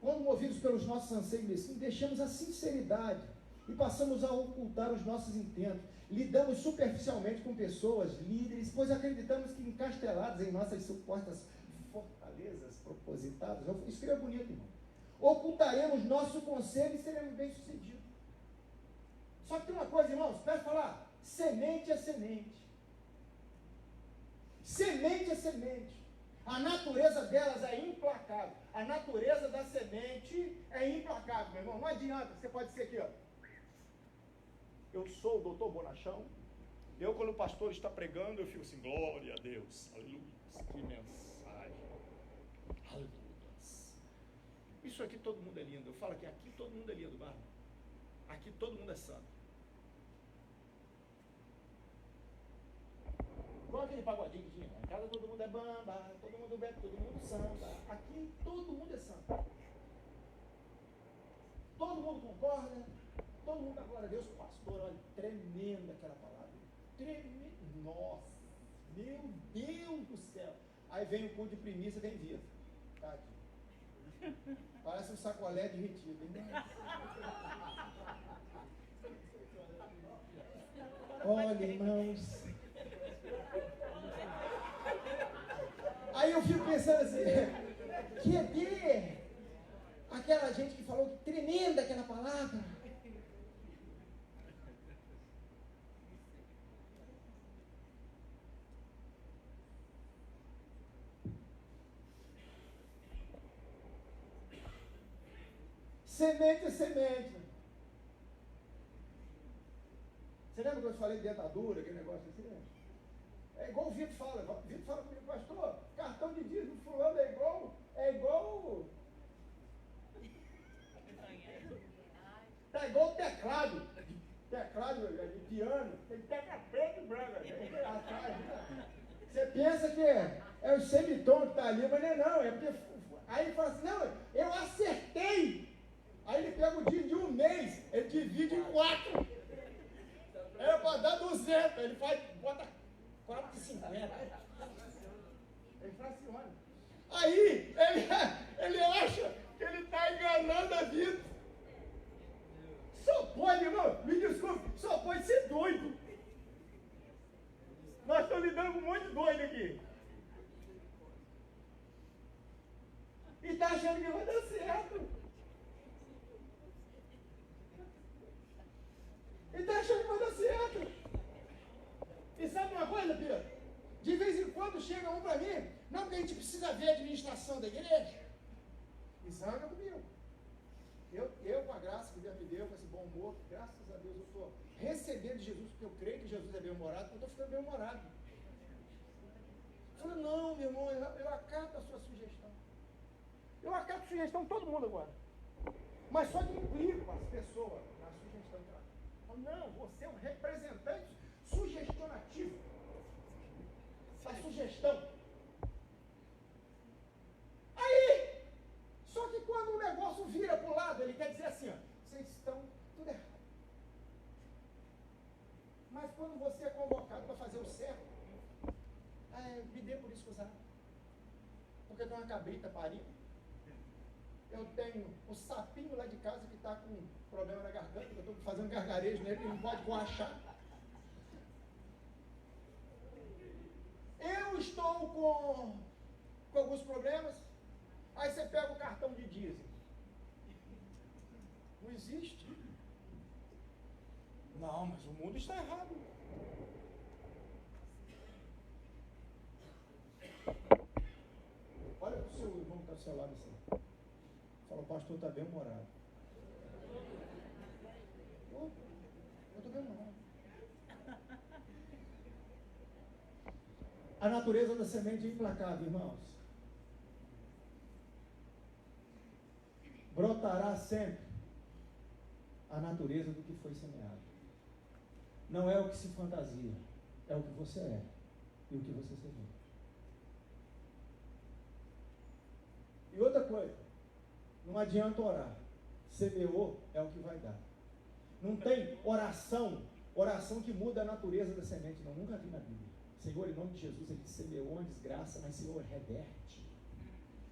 quando movidos pelos nossos anseios mesquinhos, deixamos a sinceridade e passamos a ocultar os nossos intentos. Lidamos superficialmente com pessoas, líderes, pois acreditamos que encastelados em nossas supostas fortalezas propositadas, isso seria bonito, irmão, ocultaremos nosso conselho e seremos bem-sucedidos. Só que tem uma coisa, irmãos, para falar, semente é semente. Semente é semente. A natureza delas é implacável. A natureza da semente é implacável, meu irmão. Não adianta, você pode ser aqui, ó. Eu sou o doutor Bonachão. Eu, quando o pastor está pregando, eu fico assim, glória a Deus, aleluia, que mensagem, aleluia. Isso aqui todo mundo é lindo. Eu falo que aqui todo mundo é lindo, Bárbara. Aqui todo mundo é santo. Igual aquele pagodinho que tinha. Em casa todo mundo é bamba, todo mundo bebe, todo mundo samba. Aqui todo mundo é santo. Todo mundo concorda, todo mundo dá glória a Deus. Pastor, olha, tremenda aquela palavra. Tremenda. Nossa, meu Deus do céu. Aí vem o culto de primícia, vem vivo. Tadinho. Parece um sacolé de retiro. Olha, irmãos. Aí eu fico pensando assim, que aquela gente que falou que tremenda aquela palavra. Semente é semente. Você lembra quando eu falei de dentadura, aquele negócio assim? É igual o Vitor fala. O Vitor fala comigo, pastor, cartão de dízimo fulano é igual. Tá igual o teclado. Teclado de piano. Tem tecla preta e branca. Você pensa que é o semitom que está ali, mas não é não. É porque. Aí ele fala assim, não, eu acertei. Aí ele pega o dia de um mês, ele divide em 4. Era para dar 200. Ele bota 4,50. Ele fraciona. Aí ele acha que ele está enganando a vida. Só pode, irmão, me desculpe, só pode ser doido. Nós estamos lidando com um monte de doido aqui. E está achando que vai dar certo. E está achando que vai dar certo. E sabe uma coisa, Pedro? De vez em quando chega um para mim, não porque a gente precisa ver a administração da igreja, e zanga comigo. Eu, com a graça que Deus me deu, com esse bom humor, graças a Deus eu estou recebendo de Jesus, porque eu creio que Jesus é bem-humorado, porque eu estou ficando bem-humorado. Falando, não, meu irmão, eu acato a sua sugestão. Eu acato a sugestão de todo mundo agora. Mas só que implico as pessoas na sugestão que ela. Não, você é um representante sugestionativo. A sugestão. Aí, só que quando o negócio vira para o lado, ele quer dizer assim, ó, vocês estão tudo errado. Mas quando você é convocado para fazer o certo, me dê por escusado. Porque tem uma cabrita parindo. Eu tenho o sapinho lá de casa que está com problema na garganta, que eu estou fazendo gargarejo nele, ele não pode coachar. Eu estou com alguns problemas. Aí você pega o cartão de diesel. Não existe. Não, mas o mundo está errado. Olha para o seu irmão que está do seu lado assim. Fala, o pastor está bem-humorado. Eu estou bem-humorado. A natureza da semente é implacável, irmãos. Brotará sempre a natureza do que foi semeado. Não é o que se fantasia, é o que você é e o que você semeou. E outra coisa, não adianta orar. Semeou é o que vai dar. Não tem oração que muda a natureza da semente, não. Nunca vi na Bíblia. Senhor, em nome de Jesus, ele semeou uma desgraça, mas Senhor, reverte.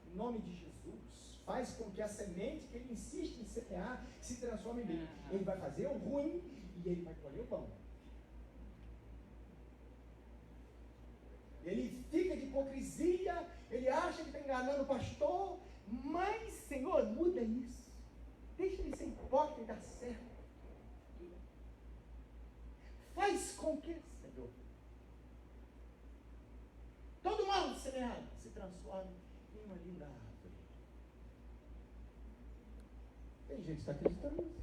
Em nome de Jesus, faz com que a semente que ele insiste em semear se transforme em bem. Ele vai fazer o ruim e ele vai colher o bom. Ele fica de hipocrisia, ele acha que está enganando o pastor, mas, Senhor, muda isso. Deixa ele ser hipócrita e dar certo. Faz com que, Senhor, todo mal semeado se transforme em uma linda árvore. Tem gente que está acreditando nisso.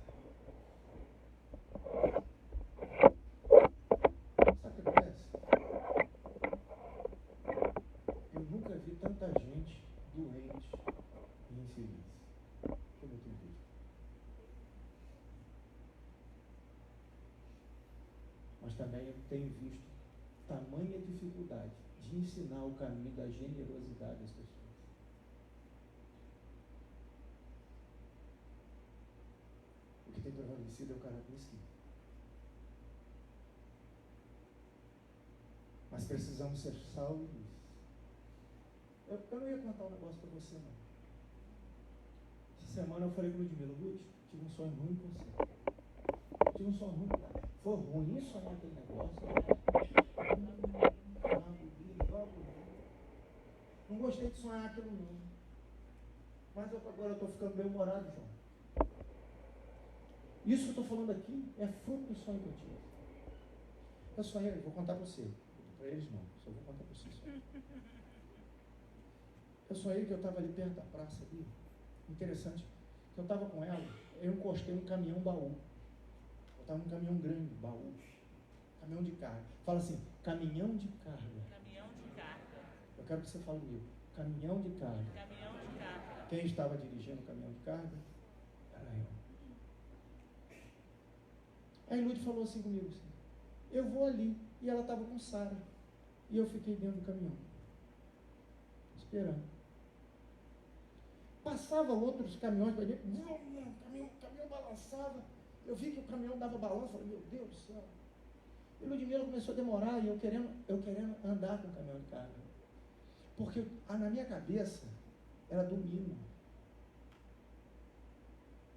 tenho visto tamanha dificuldade de ensinar o caminho da generosidade às pessoas. O que tem prevalecido é o caráter mesquinho. Mas precisamos ser sal e luz. Eu não ia contar um negócio para você, não. Essa semana eu falei com o Ludmila, Lud, tive um sonho ruim com você. Tive um sonho ruim. Foi ruim sonhar aquele negócio. Não gostei de sonhar aquilo não. Mas agora eu estou ficando bem humorado, João. Isso que eu estou falando aqui é fruto do sonho que eu tive. Eu sonhei, vou contar para você. Para eles não, só vou contar para você só. Eu sonhei que eu estava ali perto da praça ali. Interessante, que eu estava com ela, eu encostei um caminhão baú. Eu estava num caminhão grande, baú. Caminhão de carga. Fala assim, caminhão de carga.
Caminhão de carga.
Eu quero que você fale comigo. Caminhão de carga.
Caminhão de carga.
Quem estava dirigindo o caminhão de carga? Era eu. Aí Lud falou assim comigo, assim, eu vou ali. E ela estava com Sara. E eu fiquei dentro do caminhão. Esperando. Passava outros caminhões para dentro. O caminhão balançava. Eu vi que o caminhão dava balanço. Falei, meu Deus do céu. E Ludmila começou a demorar. E eu querendo andar com o caminhão de carga. Porque na minha cabeça era domingo.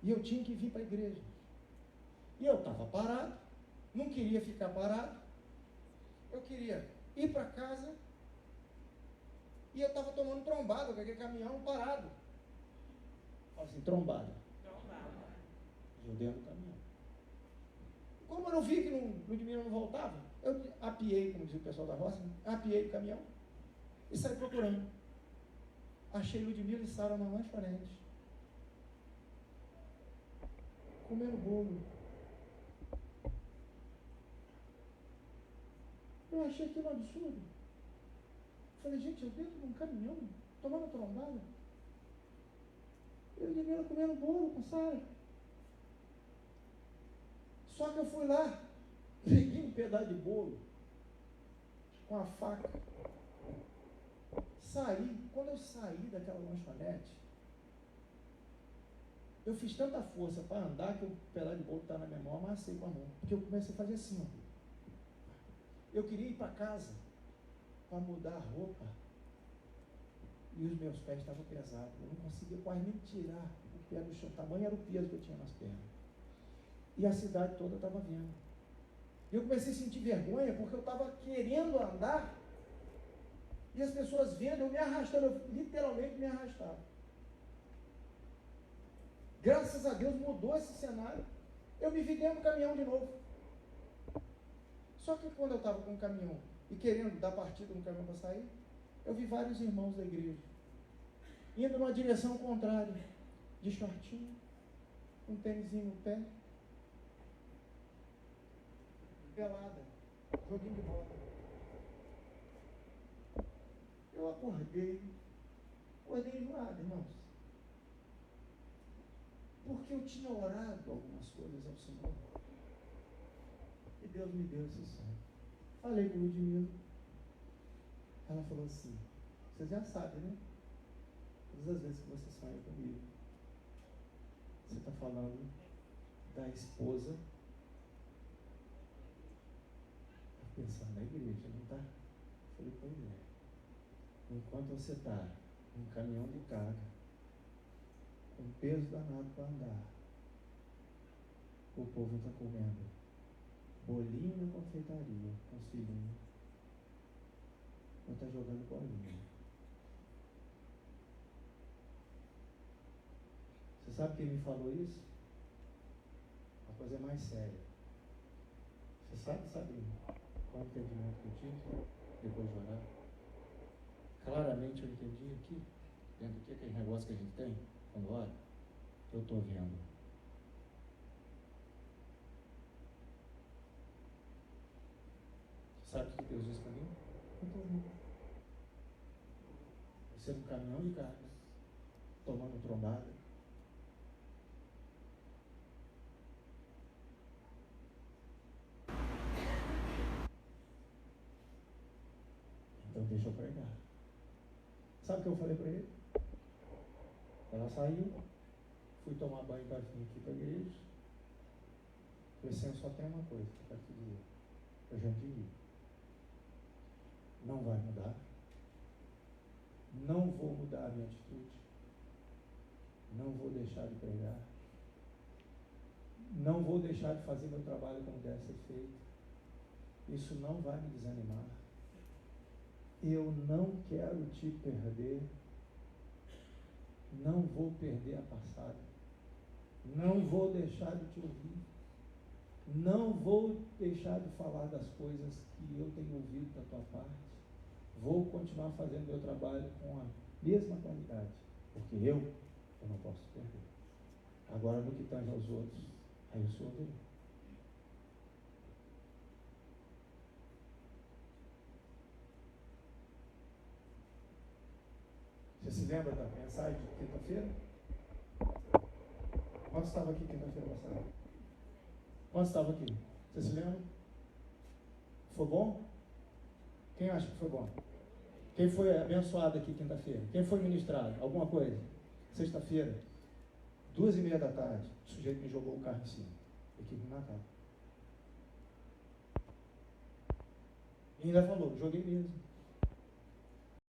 E eu tinha que vir para a igreja. E eu estava parado. Não queria ficar parado. Eu queria ir para casa. E eu estava tomando trombada com aquele caminhão parado. Fala assim, trombada. E eu dentro do caminhão. Como eu não vi que Ludmila não voltava, eu apiei, como diz o pessoal da roça, apiei o caminhão e saí procurando. Achei Ludmila e Sara na lanchonete, comendo bolo. Eu achei aquilo um absurdo. Falei, gente, eu dentro de um caminhão, tomando trombada. E Ludmila comendo bolo com Sara. Só que eu fui lá, peguei um pedaço de bolo com a faca, saí. Quando eu saí daquela lanchonete, eu fiz tanta força para andar que o pedaço de bolo que estava na minha mão, amassei com a mão, porque eu comecei a fazer assim, ó. Eu queria ir para casa para mudar a roupa e os meus pés estavam pesados, eu não conseguia quase nem tirar o pé do chão, o tamanho era o peso que eu tinha nas pernas. E a cidade toda estava vendo. E eu comecei a sentir vergonha, porque eu estava querendo andar, e as pessoas vendo, eu me arrastando, eu literalmente me arrastava. Graças a Deus mudou esse cenário. Eu me vi dentro do caminhão de novo. Só que quando eu estava com o caminhão, e querendo dar partida no caminhão para sair, eu vi vários irmãos da igreja, indo numa direção contrária, de shortinho, um tênisinho no pé, pelada, joguinho de bola. Eu acordei enjoado, irmãos, porque eu tinha orado algumas coisas ao Senhor, e Deus me deu esse sonho. Falei com o Ludmila, ela falou assim, você já sabe, né? Todas as vezes que você sonha comigo, você está falando da esposa. Pensando na igreja, não está? Falei, pois é. Enquanto você está num caminhão de carga, com peso danado para andar, o povo está comendo bolinho na confeitaria com os filhinhos, ou está jogando bolinha. Você sabe quem me falou isso? Uma coisa mais séria. Você sabe qual o entendimento que eu tive depois de orar? Claramente eu entendi aqui, dentro do que aquele negócio que a gente tem quando ora, eu estou vendo. Sabe o que Deus diz para mim? Eu estou vendo. Você no caminhão de carga, tomando trombada. deixa eu pregar. Sabe o que eu falei para ele? Ela saiu, fui tomar banho para vir aqui para a igreja. Falei assim, eu só tenho uma coisa para te dizer. Eu já te vi. Não vai mudar. Não vou mudar a minha atitude. Não vou deixar de pregar. Não vou deixar de fazer meu trabalho como deve ser feito. Isso não vai me desanimar. Eu não quero te perder. Não vou perder a passada. Não vou deixar de te ouvir. Não vou deixar de falar das coisas que eu tenho ouvido da tua parte. Vou continuar fazendo meu trabalho com a mesma qualidade. Porque eu não posso perder. Agora, no que tange aos outros, aí o Senhor vê. Você se lembra da mensagem de quinta-feira? Quantos estavam aqui quinta-feira passada? Quantos estavam aqui? Você se lembra? Foi bom? Quem acha que foi bom? Quem foi abençoado aqui quinta-feira? Quem foi ministrado? Alguma coisa? Sexta-feira, 2h30 da tarde, o sujeito me jogou o carro em cima. Eu quis me matar. E ainda falou, joguei mesmo.